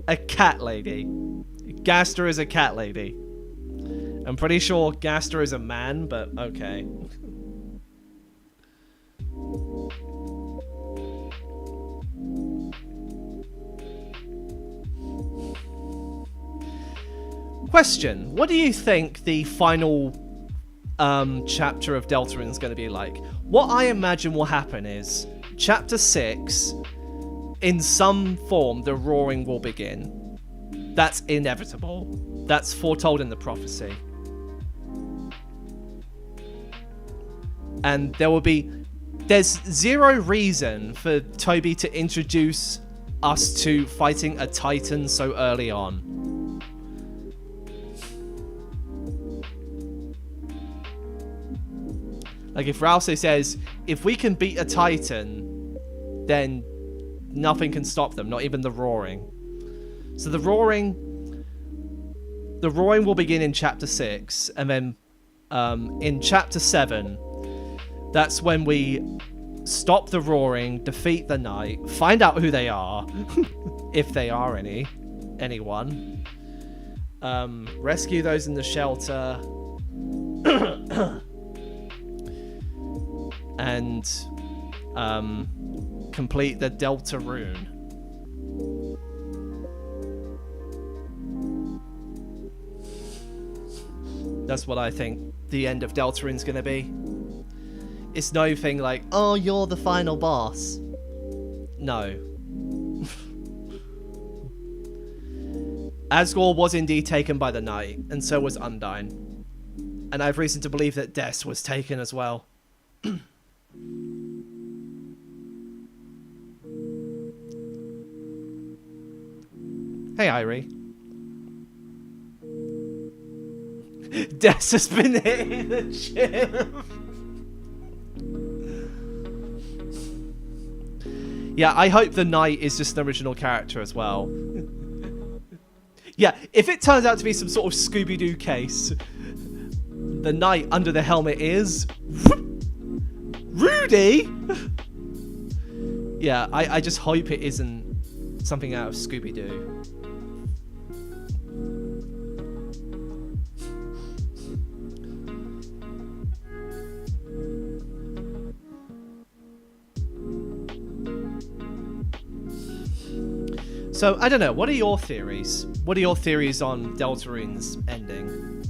A cat lady. Gaster is a cat lady. I'm pretty sure Gaster is a man, but okay. Question. What do you think the final chapter of Deltarune is going to be like? What I imagine will happen is, Chapter 6, in some form, the roaring will begin. That's inevitable. That's foretold in the prophecy. And there's zero reason for Toby to introduce us to fighting a Titan so early on. Like, if Rousey says, if we can beat a Titan, then nothing can stop them, not even the roaring. So the roaring will begin in Chapter 6, and then in Chapter 7, that's when we stop the roaring, defeat the knight, find out who they are, if they are any, anyone. Rescue those in the shelter. And complete the Delta Rune. That's what I think the end of Deltarune's gonna be. It's no thing like, oh, you're the final boss. No. Asgore was indeed taken by the Knight, and so was Undyne. And I have reason to believe that Des was taken as well. Hey, Irie. Des has been hitting the gym. Yeah, I hope the Knight is just an original character as well. Yeah, if it turns out to be some sort of Scooby-Doo case, the Knight under the helmet is... Rudy! Yeah, I just hope it isn't something out of Scooby-Doo. So, I don't know, what are your theories? What are your theories on Deltarune's ending?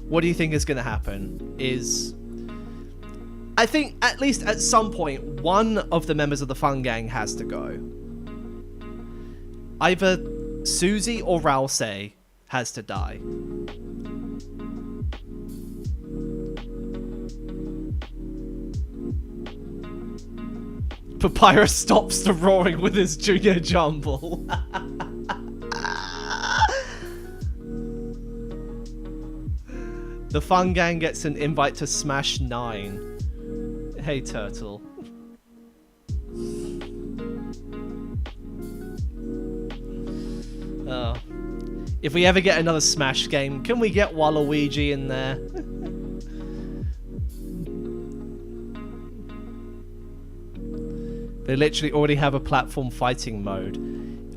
What do you think is going to happen? I think, at least at some point, one of the members of the Fun Gang has to go. Either Susie or Rousey has to die. Papyrus stops the roaring with his junior jumble. The Fun Gang gets an invite to Smash 9. Hey, Turtle. Oh. If we ever get another Smash game, can we get Waluigi in there? They literally already have a platform fighting mode.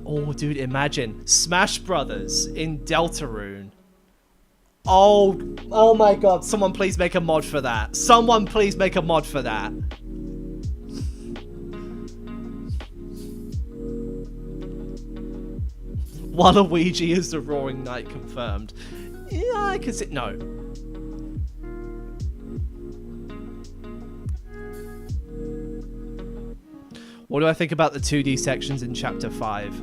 Oh, dude, imagine Smash Brothers in Deltarune. Oh my god, someone please make a mod for that. Someone please make a mod for that. Waluigi is the Roaring Knight confirmed. Yeah, I can see. No. What do I think about the 2D sections in Chapter 5?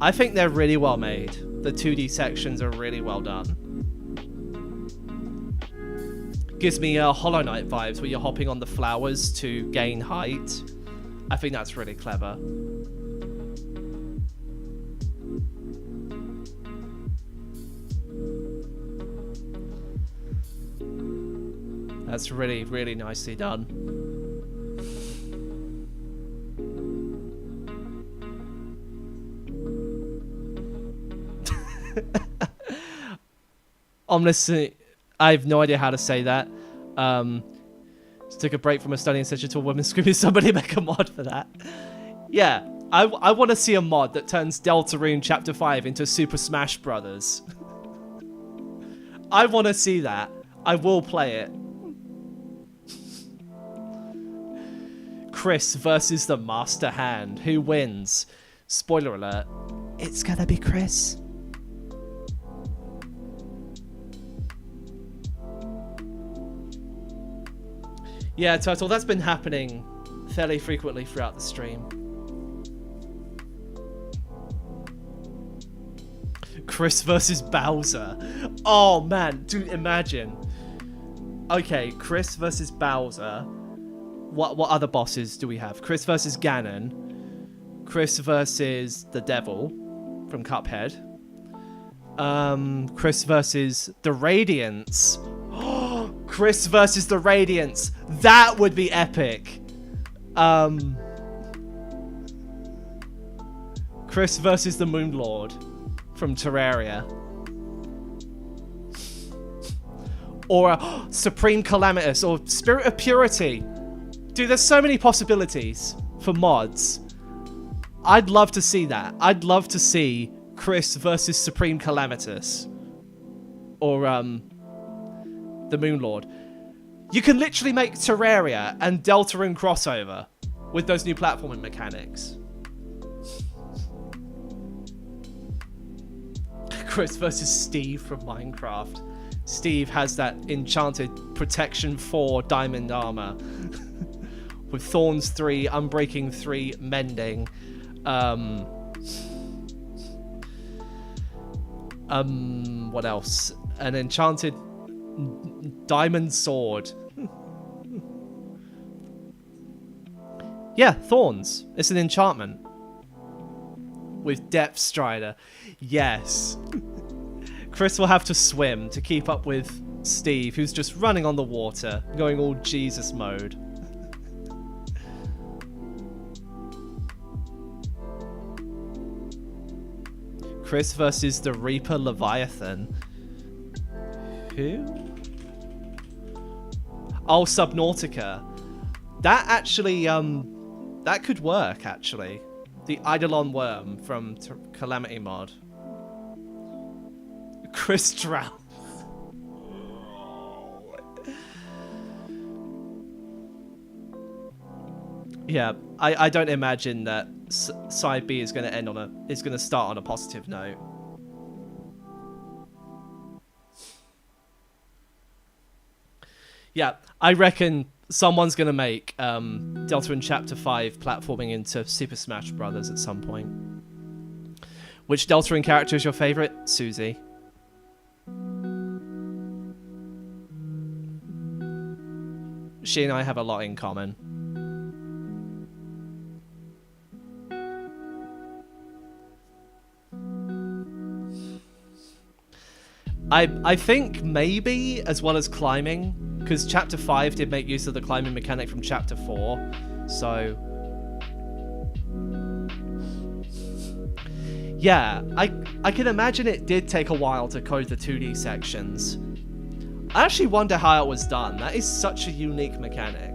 I think they're really well made. The 2D sections are really well done. Gives me Hollow Knight vibes, where you're hopping on the flowers to gain height. I think that's really clever. That's really, really nicely done. Honestly, I have no idea how to say that. Just took a break from a studying session to a woman screaming, somebody make a mod for that. Yeah, I want to see a mod that turns Deltarune Chapter 5 into Super Smash Brothers. I want to see that. I will play it. Chris versus the Master Hand. Who wins? Spoiler alert. It's gonna be Chris. Yeah, Turtle, that's been happening fairly frequently throughout the stream. Chris versus Bowser. Oh, man. Dude, imagine. Okay, Chris versus Bowser. What other bosses do we have? Chris versus Ganon. Chris versus the Devil from Cuphead. Chris versus the Radiance. Chris versus the Radiance. That would be epic. Chris versus the Moon Lord from Terraria. Or Supreme Calamitous or Spirit of Purity. Dude, there's so many possibilities for mods. I'd love to see that. I'd love to see Chris versus Supreme Calamitous, or the Moon Lord. You can literally make Terraria and Deltarune crossover with those new platforming mechanics. Chris versus Steve from Minecraft. Steve has that enchanted Protection 4 diamond armor with Thorns 3, Unbreaking 3, Mending. What else? An enchanted diamond sword. Yeah, Thorns. It's an enchantment. With Depth Strider. Yes. Chris will have to swim to keep up with Steve, who's just running on the water, going all Jesus mode. Chris versus the Reaper Leviathan. Who? Oh, Subnautica. That actually, that could work, actually. The Eidolon Worm from Calamity Mod. Chris drowns. Yeah, I don't imagine that Side B is going to end on is going to start on a positive note. Yeah, I reckon someone's going to make Deltarune Chapter 5 platforming into Super Smash Brothers at some point. Which Deltarune character is your favourite? Susie. She and I have a lot in common. I think maybe as well as climbing, because Chapter 5 did make use of the climbing mechanic from Chapter 4, so... Yeah, I can imagine it did take a while to code the 2D sections. I actually wonder how it was done. That is such a unique mechanic.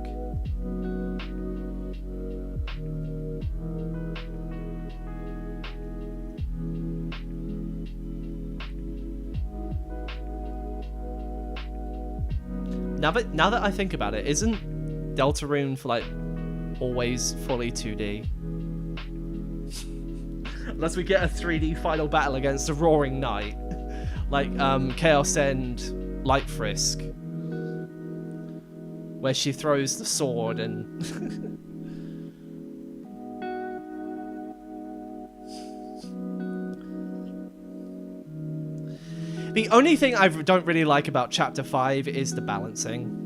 Now that I think about it, isn't Deltarune for like always fully 2D? Unless we get a 3D final battle against a Roaring Knight, like Chaos End Light Frisk, where she throws the sword and the only thing I don't really like about Chapter 5 is the balancing.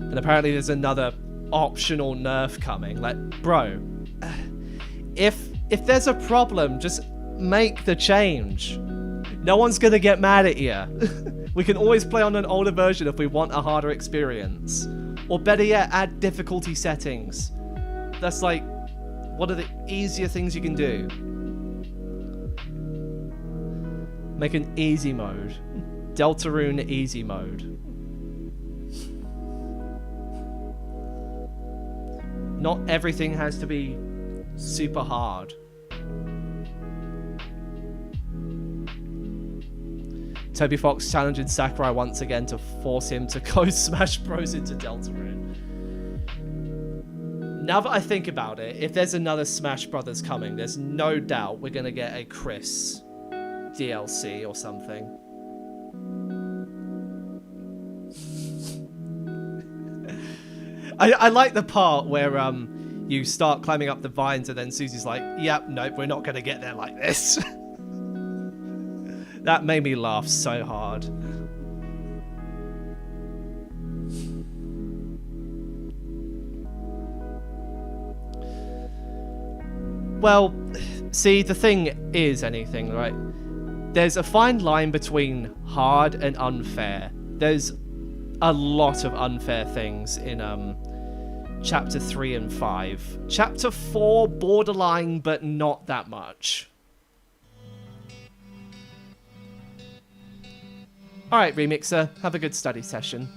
And apparently there's another optional nerf coming. Like, bro, if there's a problem, just make the change. No one's gonna get mad at you. We can always play on an older version if we want a harder experience. Or better yet, add difficulty settings. That's like one of the easier things you can do. Make an easy mode. Deltarune easy mode. Not everything has to be super hard. Toby Fox challenging Sakurai once again to force him to code Smash Bros into Deltarune. Now that I think about it, if there's another Smash Brothers coming, there's no doubt we're going to get a Chris DLC or something. I like the part where you start climbing up the vines and then Susie's like, yep, nope, we're not going to get there like this. That made me laugh so hard. Well, see, the thing is anything, right? There's a fine line between hard and unfair. There's a lot of unfair things in Chapter 3 and 5. Chapter 4, borderline, but not that much. Alright, Remixer, have a good study session.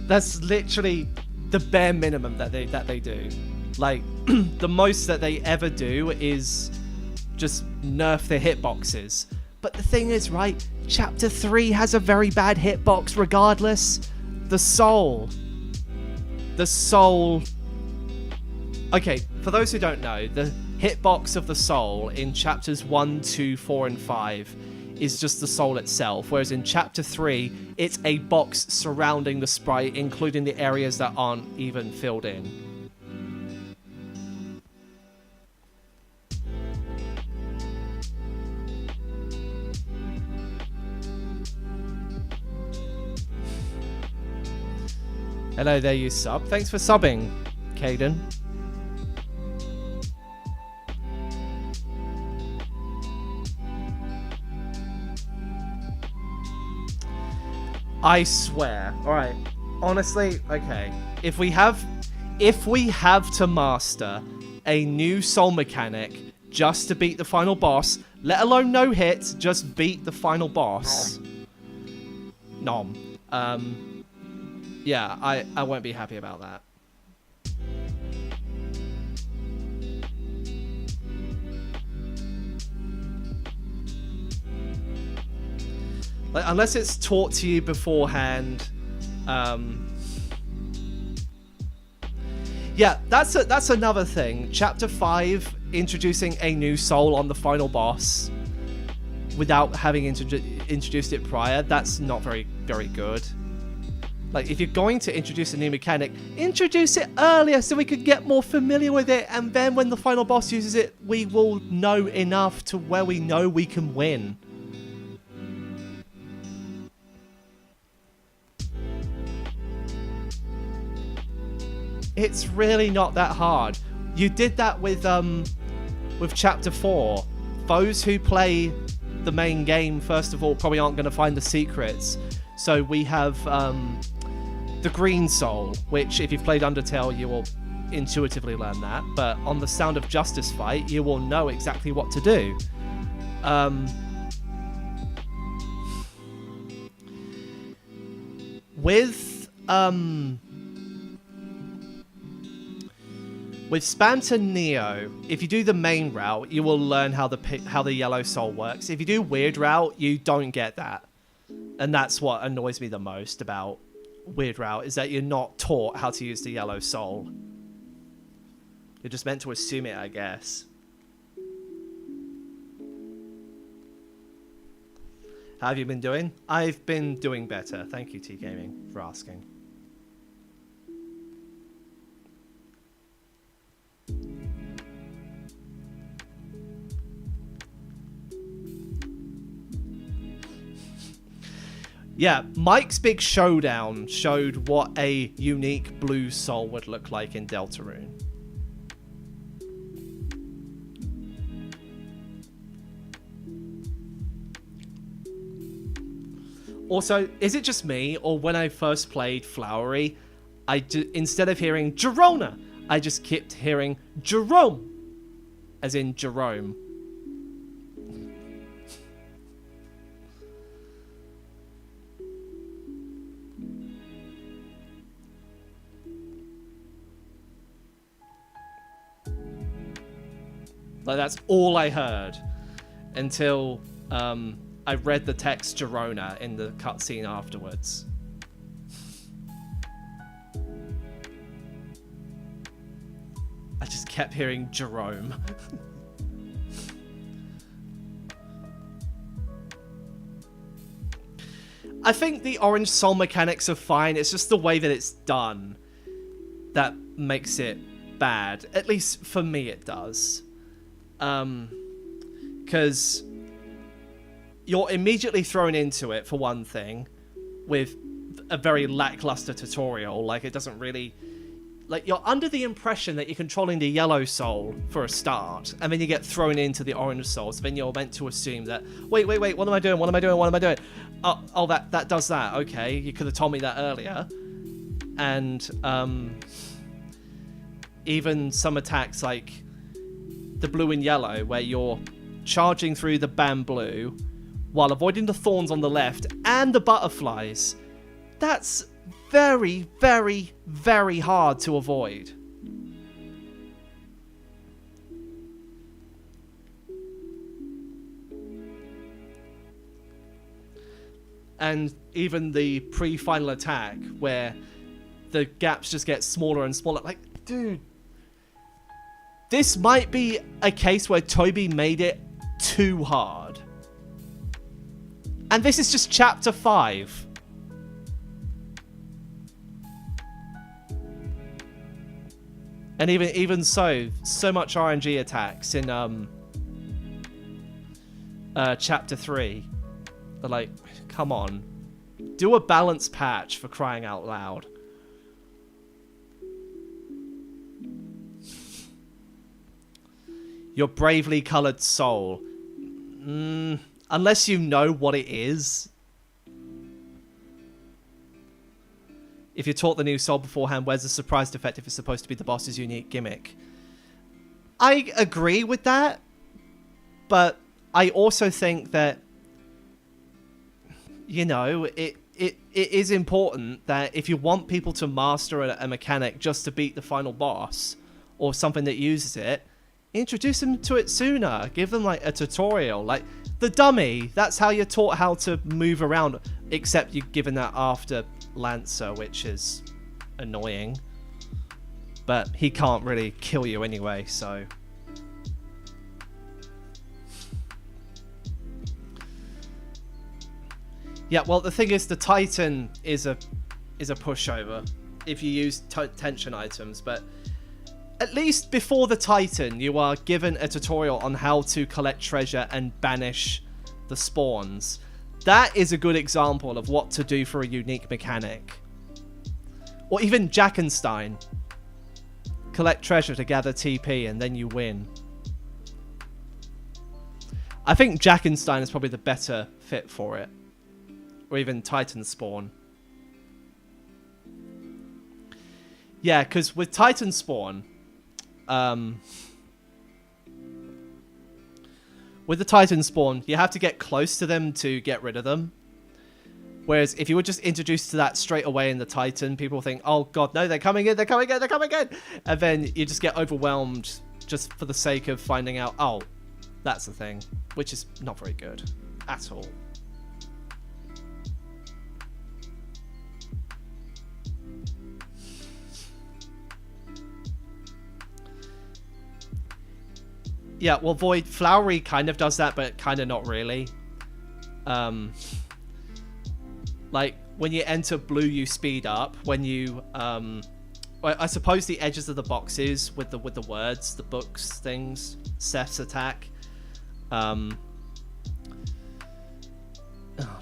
That's literally the bare minimum that they do. Like, the most that they ever do is just nerf their hitboxes. But the thing is, right, Chapter 3 has a very bad hitbox regardless. The soul. The soul... Okay, for those who don't know, the hitbox of the soul in Chapters 1, 2, 4, and 5 is just the soul itself, whereas in Chapter 3, it's a box surrounding the sprite, including the areas that aren't even filled in. Hello there, you sub. Thanks for subbing, Caden. I swear. Alright. Honestly, okay. If we have to master a new soul mechanic just to beat the final boss, let alone no hits, just beat the final boss. Nom. Yeah, I won't be happy about that. Like, unless it's taught to you beforehand. Yeah, that's another thing. Chapter 5, introducing a new soul on the final boss without having introduced it prior, that's not very good. Like, if you're going to introduce a new mechanic, introduce it earlier so we could get more familiar with it, and then when the final boss uses it, we will know enough to where we know we can win. It's really not that hard. You did that with Chapter 4. Foes who play the main game, first of all, probably aren't going to find the secrets. So we have the Green Soul, which if you've played Undertale, you will intuitively learn that. But on the Sound of Justice fight, you will know exactly what to do. With Spamton Neo, if you do the main route, you will learn how the yellow soul works. If you do weird route, you don't get that. And that's what annoys me the most about weird route, is that you're not taught how to use the yellow soul. You're just meant to assume it, I guess. How have you been doing? I've been doing better. Thank you, T Gaming, for asking. Yeah, Mike's Big Showdown showed what a unique blue soul would look like in Deltarune. Also, is it just me, or when I first played Flowery, instead of hearing Jerona, I just kept hearing Jerome, as in Jerome. Like, that's all I heard until I read the text Jerona in the cutscene afterwards. I just kept hearing Jerome. I think the orange soul mechanics are fine. It's just the way that it's done that makes it bad. At least for me it does. Because you're immediately thrown into it, for one thing, with a very lackluster tutorial. Like, it doesn't really... Like, you're under the impression that you're controlling the yellow soul for a start, and then you get thrown into the orange soul, so then you're meant to assume that, wait, what am I doing? What am I doing? Oh, that does that. Okay, you could have told me that earlier. And, even some attacks, like the blue and yellow, where you're charging through the bamboo while avoiding the thorns on the left and the butterflies. That's very, very, very hard to avoid. And even the pre-final attack, where the gaps just get smaller and smaller. Like, dude, this might be a case where Toby made it too hard. And this is just chapter 5. And even so much RNG attacks in chapter 3. They're like, come on. Do a balanced patch, for crying out loud. Your bravely coloured soul. Unless you know what it is. If you're taught the new soul beforehand, where's the surprise effect if it's supposed to be the boss's unique gimmick? I agree with that. But I also think that, you know, it is important that if you want people to master a mechanic just to beat the final boss, or something that uses it, introduce them to it sooner. Give them like a tutorial. Like the dummy, that's how you're taught how to move around, except you're given that after Lancer, which is annoying. But he can't really kill you anyway, so... Yeah, well, the thing is, the Titan is a pushover if you use tension items, but at least before the Titan, you are given a tutorial on how to collect treasure and banish the spawns. That is a good example of what to do for a unique mechanic. Or even Jackenstein. Collect treasure to gather TP and then you win. I think Jackenstein is probably the better fit for it. Or even Titan Spawn. Yeah, because with Titan Spawn, with the Titan Spawn, you have to get close to them to get rid of them. Whereas if you were just introduced to that straight away in the Titan, people think, oh god, no, they're coming in, they're coming in, they're coming in! And then you just get overwhelmed just for the sake of finding out, oh, that's the thing. Which is not very good at all. Yeah, well, Void Flowery kind of does that, but kind of not really. Like, when you enter blue, you speed up. When you, well, I suppose the edges of the boxes with the words, the books, things, Seth's attack. Oh,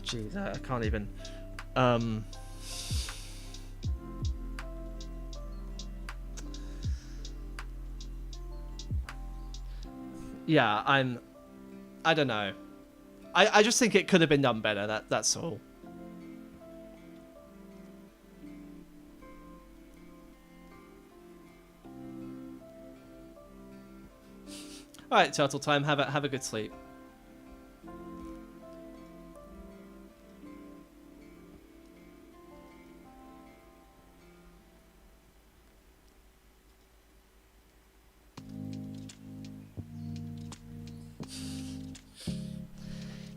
jeez, I can't even. Yeah, I don't know. I just think it could have been done better. That's all. All right, Turtle Time. Have a good sleep.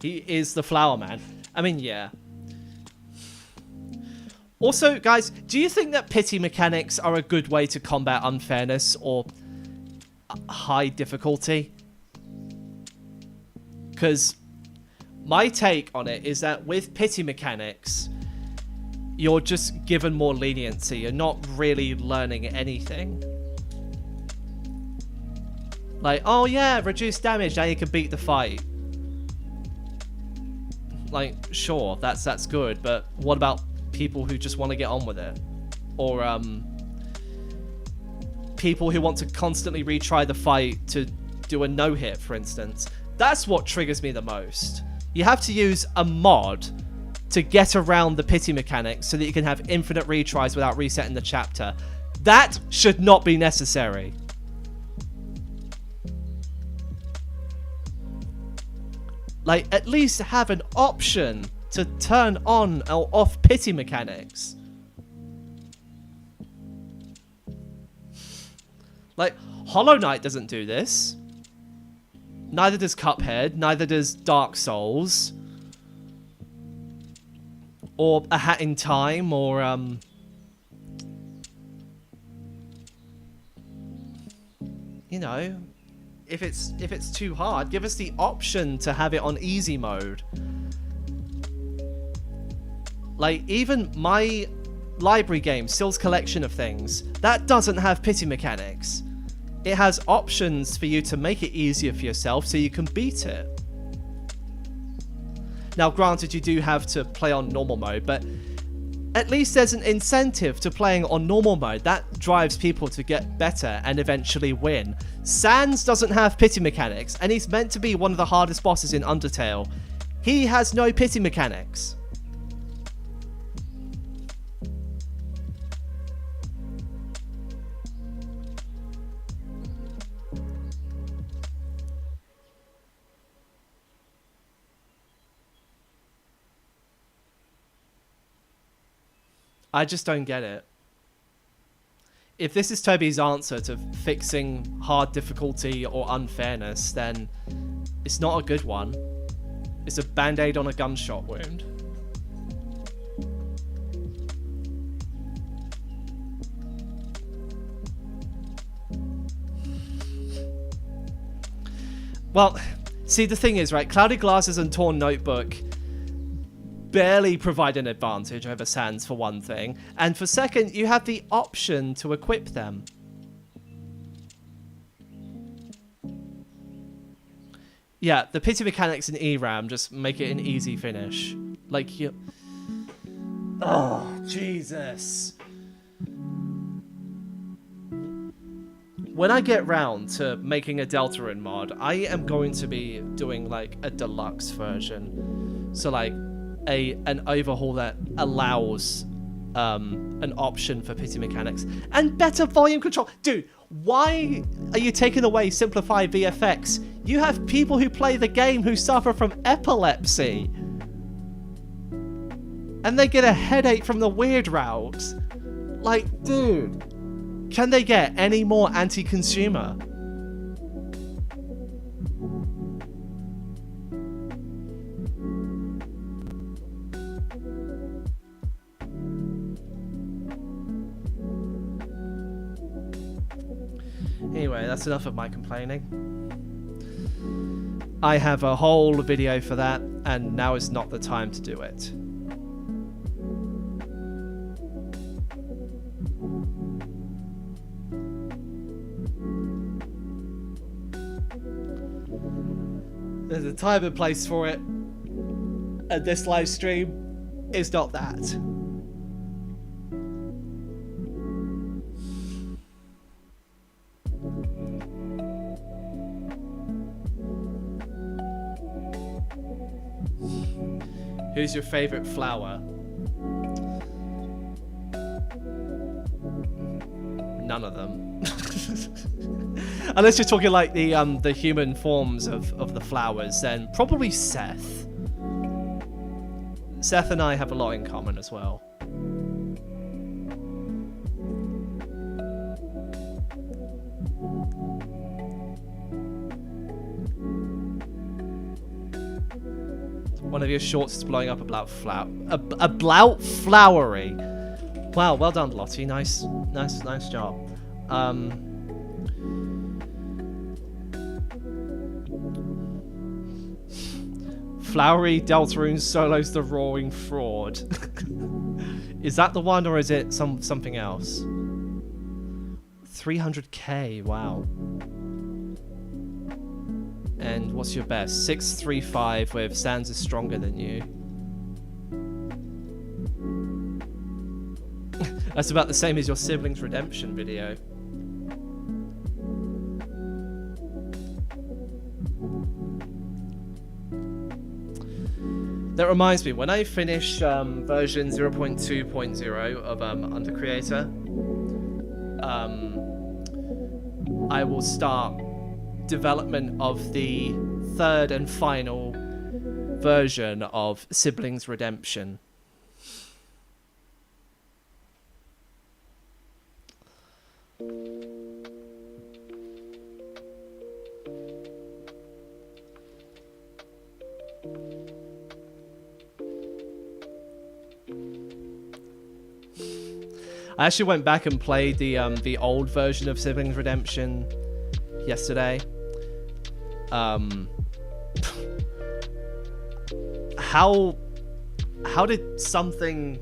He is the flower man. I mean, yeah. Also, guys, do you think that pity mechanics are a good way to combat unfairness or high difficulty? Because my take on it is that with pity mechanics, you're just given more leniency. You're not really learning anything. Like, oh yeah, reduce damage, now you can beat the fight. Like, sure, that's good, but what about people who just want to get on with it? Or, people who want to constantly retry the fight to do a no-hit, for instance. That's what triggers me the most. You have to use a mod to get around the pity mechanics so that you can have infinite retries without resetting the chapter. That should not be necessary. Like, at least have an option to turn on or off pity mechanics. Like, Hollow Knight doesn't do this. Neither does Cuphead. Neither does Dark Souls. Or A Hat in Time, or, you know, if it's too hard, give us the option to have it on easy mode. Like, even my library game, Still's Collection of Things, that doesn't have pity mechanics. It has options for you to make it easier for yourself so you can beat it. Now, granted, you do have to play on normal mode, but at least there's an incentive to playing on normal mode. That drives people to get better and eventually win. Sans doesn't have pity mechanics, and he's meant to be one of the hardest bosses in Undertale. He has no pity mechanics. I just don't get it. If this is Toby's answer to fixing hard difficulty or unfairness, then it's not a good one. It's a band-aid on a gunshot wound. Well, see, the thing is, right, Cloudy Glasses and Torn Notebook barely provide an advantage over Sans, for one thing, and for second, you have the option to equip them. Yeah, the pity mechanics in ERAM just make it an easy finish. Like, you... Oh, Jesus. When I get round to making a Deltarune mod, I am going to be doing, like, a deluxe version. So, like, an overhaul that allows an option for pity mechanics and better volume control. Dude, why are you taking away simplified VFX? You have people who play the game who suffer from epilepsy, and they get a headache from the weird route. Like, dude, can they get any more anti-consumer? Anyway, that's enough of my complaining. I have a whole video for that, and now is not the time to do it. There's a time and place for it, and this live stream is not that. Who's your favorite flower? None of them. Unless you're talking like the human forms of the flowers, then probably Seth. Seth and I have a lot in common as well. One of your shorts is blowing up a blout flowery. Wow, well done, Lottie. Nice job. Flowery Deltarune solos the Roaring Fraud. Is that the one, or is it something else? 300k, wow. And what's your best? 635 with Sans is stronger than you. That's about the same as your siblings redemption video. That reminds me, when I finish version 0.2.0 of Under Creator, I will start development of the third and final version of Siblings Redemption. I actually went back and played the old version of Siblings Redemption yesterday. How did something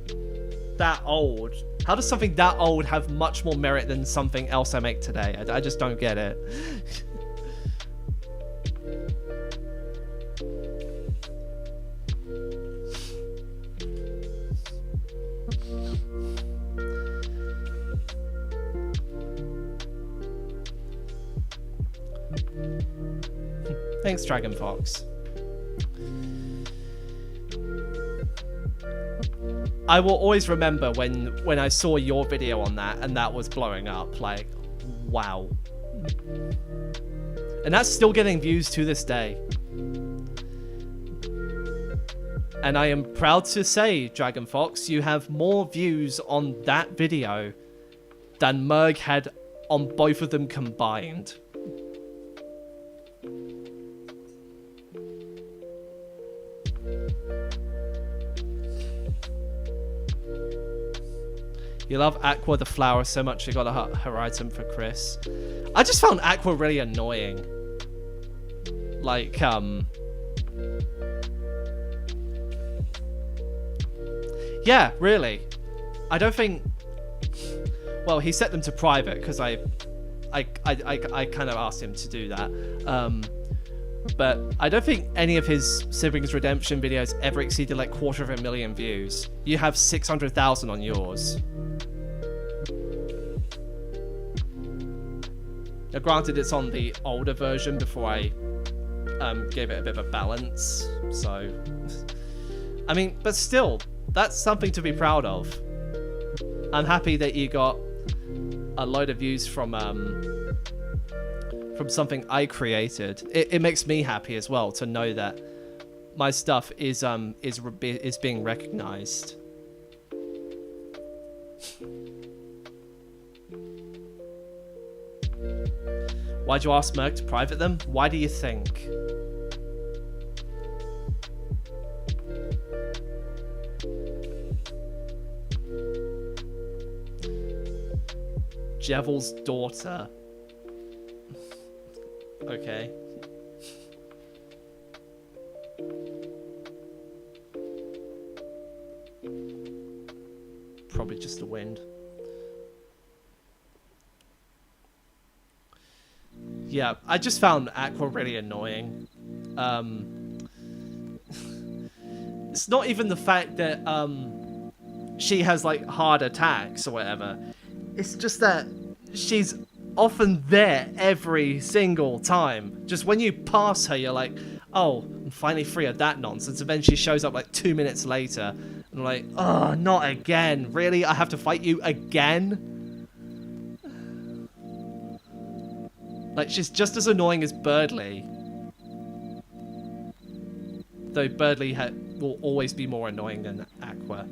that old? How does something that old have much more merit than something else I make today? I just don't get it. Thanks, Dragon Fox. I will always remember when I saw your video on that and that was blowing up. Like, wow. And that's still getting views to this day. And I am proud to say, Dragon Fox, you have more views on that video than Merg had on both of them combined. You love Aqua the flower so much you got her item for Chris. I just found Aqua really annoying. Like, yeah, really. I don't think... Well, he set them to private because I kind of asked him to do that. But I don't think any of his Siblings Redemption videos ever exceeded like 250,000 views. You have 600,000 on yours. Now, granted, it's on the older version before I gave it a bit of a balance. So, I mean, but still, that's something to be proud of. I'm happy that you got a load of views from something I created. It makes me happy as well to know that my stuff is being recognized. Why'd you ask Merc to private them? Why do you think? Jevel's daughter. Okay. Probably just the wind. Yeah, I just found Aqua really annoying. It's not even the fact that she has like hard attacks or whatever. It's just that she's often there every single time. Just when you pass her, you're like, oh, I'm finally free of that nonsense. And then she shows up like 2 minutes later. And I'm like, oh, not again. Really? I have to fight you again? Like, she's just as annoying as Birdly. Though Birdly will always be more annoying than Aqua.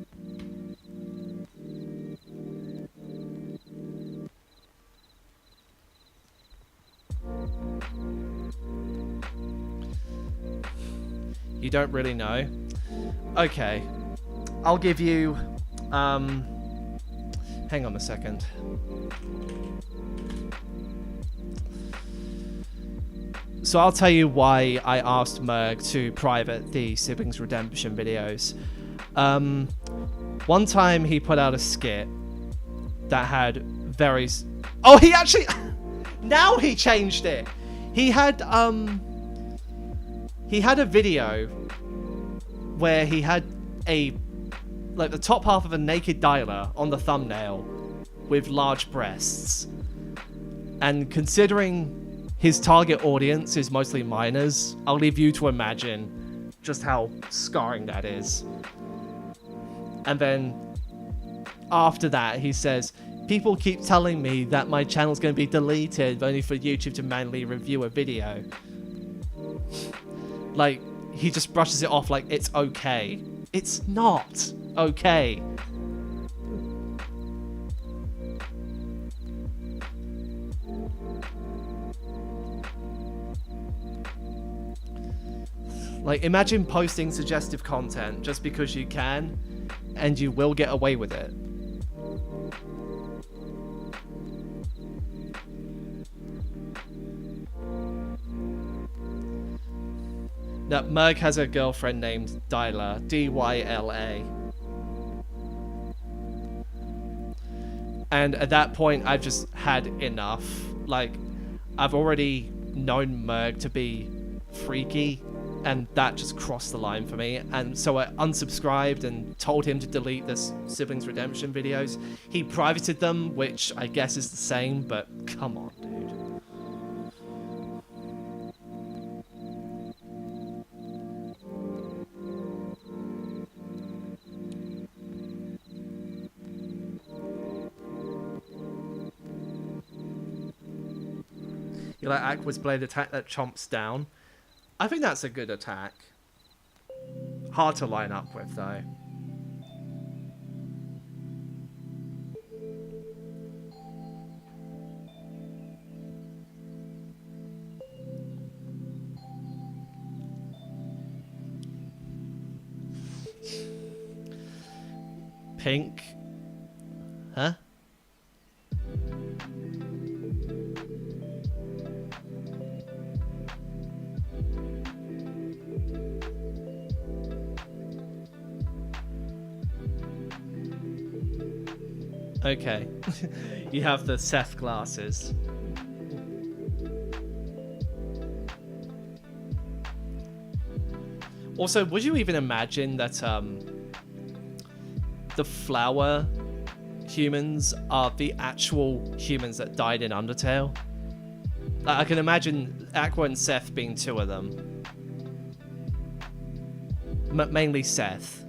You don't really know? Okay. I'll give you... hang on a second. So I'll tell you why I asked Merg to private the Siblings Redemption videos. One time he put out a skit that had very... Oh, he actually... Now he changed it! He had a video where he had like the top half of a naked dialer on the thumbnail with large breasts. And considering his target audience is mostly minors, I'll leave you to imagine just how scarring that is. And then after that, he says, people keep telling me that my channel's going to be deleted only for YouTube to manually review a video. Like, he just brushes it off like it's okay. It's not okay. Like, imagine posting suggestive content just because you can, and you will get away with it. that Merg has a girlfriend named Dyla, D-Y-L-A. And at that point, I've just had enough. Like, I've already known Merg to be freaky, and that just crossed the line for me. And so I unsubscribed and told him to delete the Siblings Redemption videos. He privated them, which I guess is the same, but come on, dude. You like Aqua's blade attack that chomps down? I think that's a good attack. Hard to line up with, though. Pink. Huh? Okay. You have the Seth glasses. Also, would you even imagine that the flower humans are the actual humans that died in Undertale? I can imagine Aqua and Seth being two of them. Mainly Seth.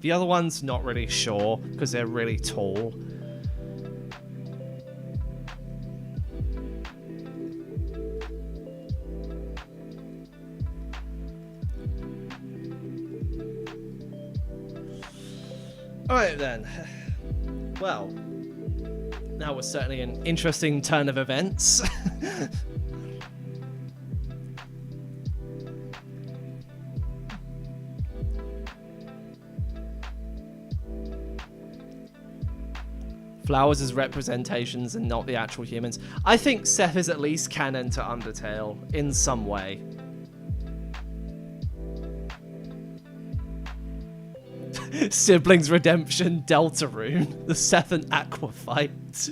The other one's not really sure, because they're really tall. Alright then. Well, that was certainly an interesting turn of events. Flowers as representations and not the actual humans. I think Seth is at least canon to Undertale in some way. Siblings Redemption Deltarune. The Seth and Aqua fight.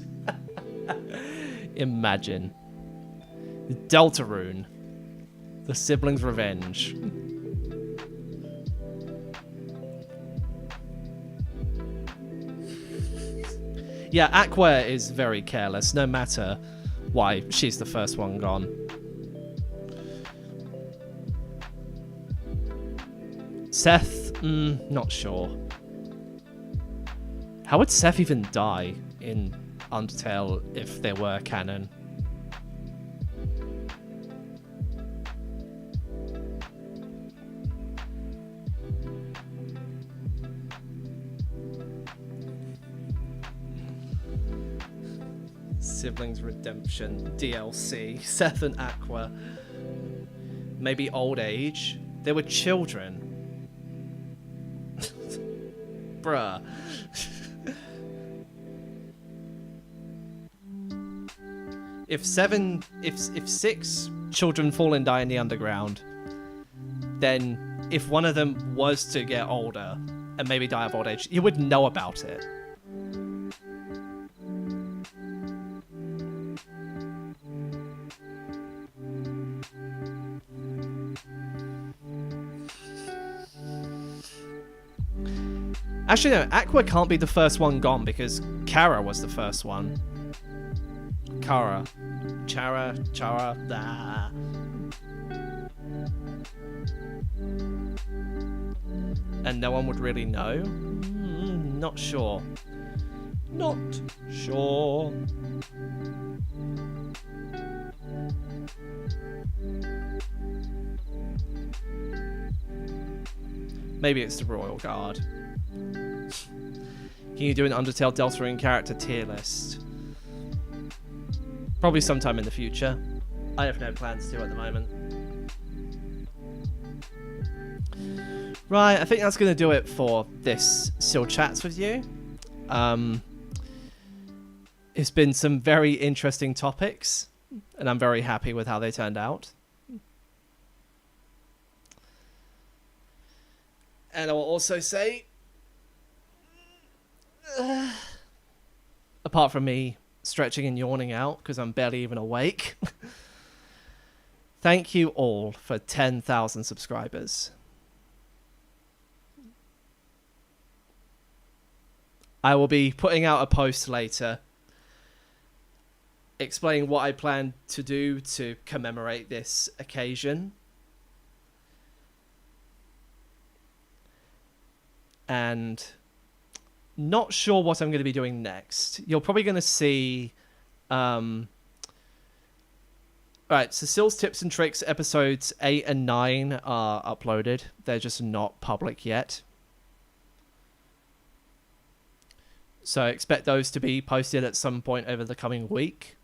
Imagine. Deltarune. The Siblings Revenge. Yeah, Aqua is very careless, no matter why she's the first one gone. Seth, not sure. How would Seth even die in Undertale if there were canon? Siblings Redemption DLC. Seth and Aqua. Maybe old age. They were children. Bruh. If 6 children fall and die in the underground, then if one of them was to get older and maybe die of old age, you would know about it. Actually, no, Aqua can't be the first one gone because Kara was the first one. Chara, da. And no one would really know? Not sure. Not sure. Maybe it's the Royal Guard. Can you do an Undertale Deltarune character tier list? Probably sometime in the future. I have no plans to at the moment. Right, I think that's going to do it for this Still Chats with you. It's been some very interesting topics, and I'm very happy with how they turned out. And I will also say, apart from me stretching and yawning out because I'm barely even awake, thank you all for 10,000 subscribers. I will be putting out a post later explaining what I plan to do to commemorate this occasion. And not sure what I'm going to be doing next. You're probably going to see... Right, so Sill's Tips and Tricks episodes 8 and 9 are uploaded. They're just not public yet. So I expect those to be posted at some point over the coming week.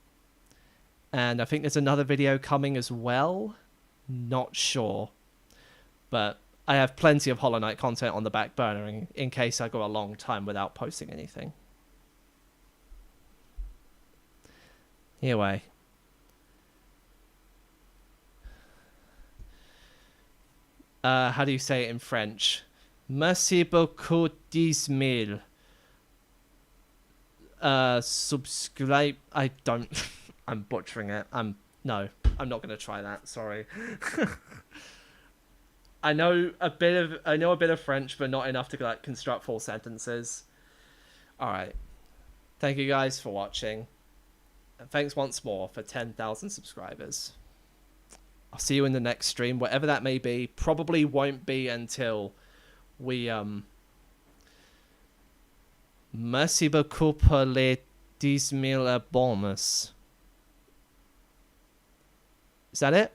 And I think there's another video coming as well. Not sure. But I have plenty of Hollow Knight content on the back burner in case I go a long time without posting anything. Anyway. How do you say it in French? Merci beaucoup 10,000. Subscribe. I don't. I'm butchering it. No, I'm not gonna try that. Sorry. I know a bit of French, but not enough to like construct full sentences. All right. Thank you guys for watching, and thanks once more for 10,000 subscribers. I'll see you in the next stream, whatever that may be. Probably won't be until we Merci beaucoup pour les 10,000 abonnements. Is that it?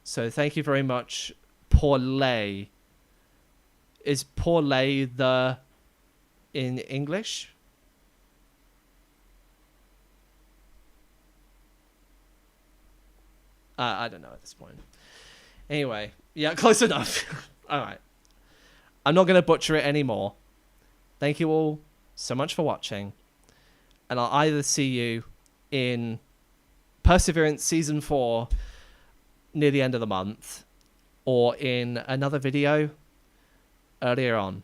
So thank you very much, pour les. Is pour les the in English? I don't know at this point. Anyway, yeah, close enough. All right. I'm not going to butcher it anymore. Thank you all so much for watching. And I'll either see you in Perseverance Season 4 near the end of the month or in another video earlier on.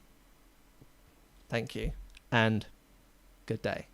Thank you and good day.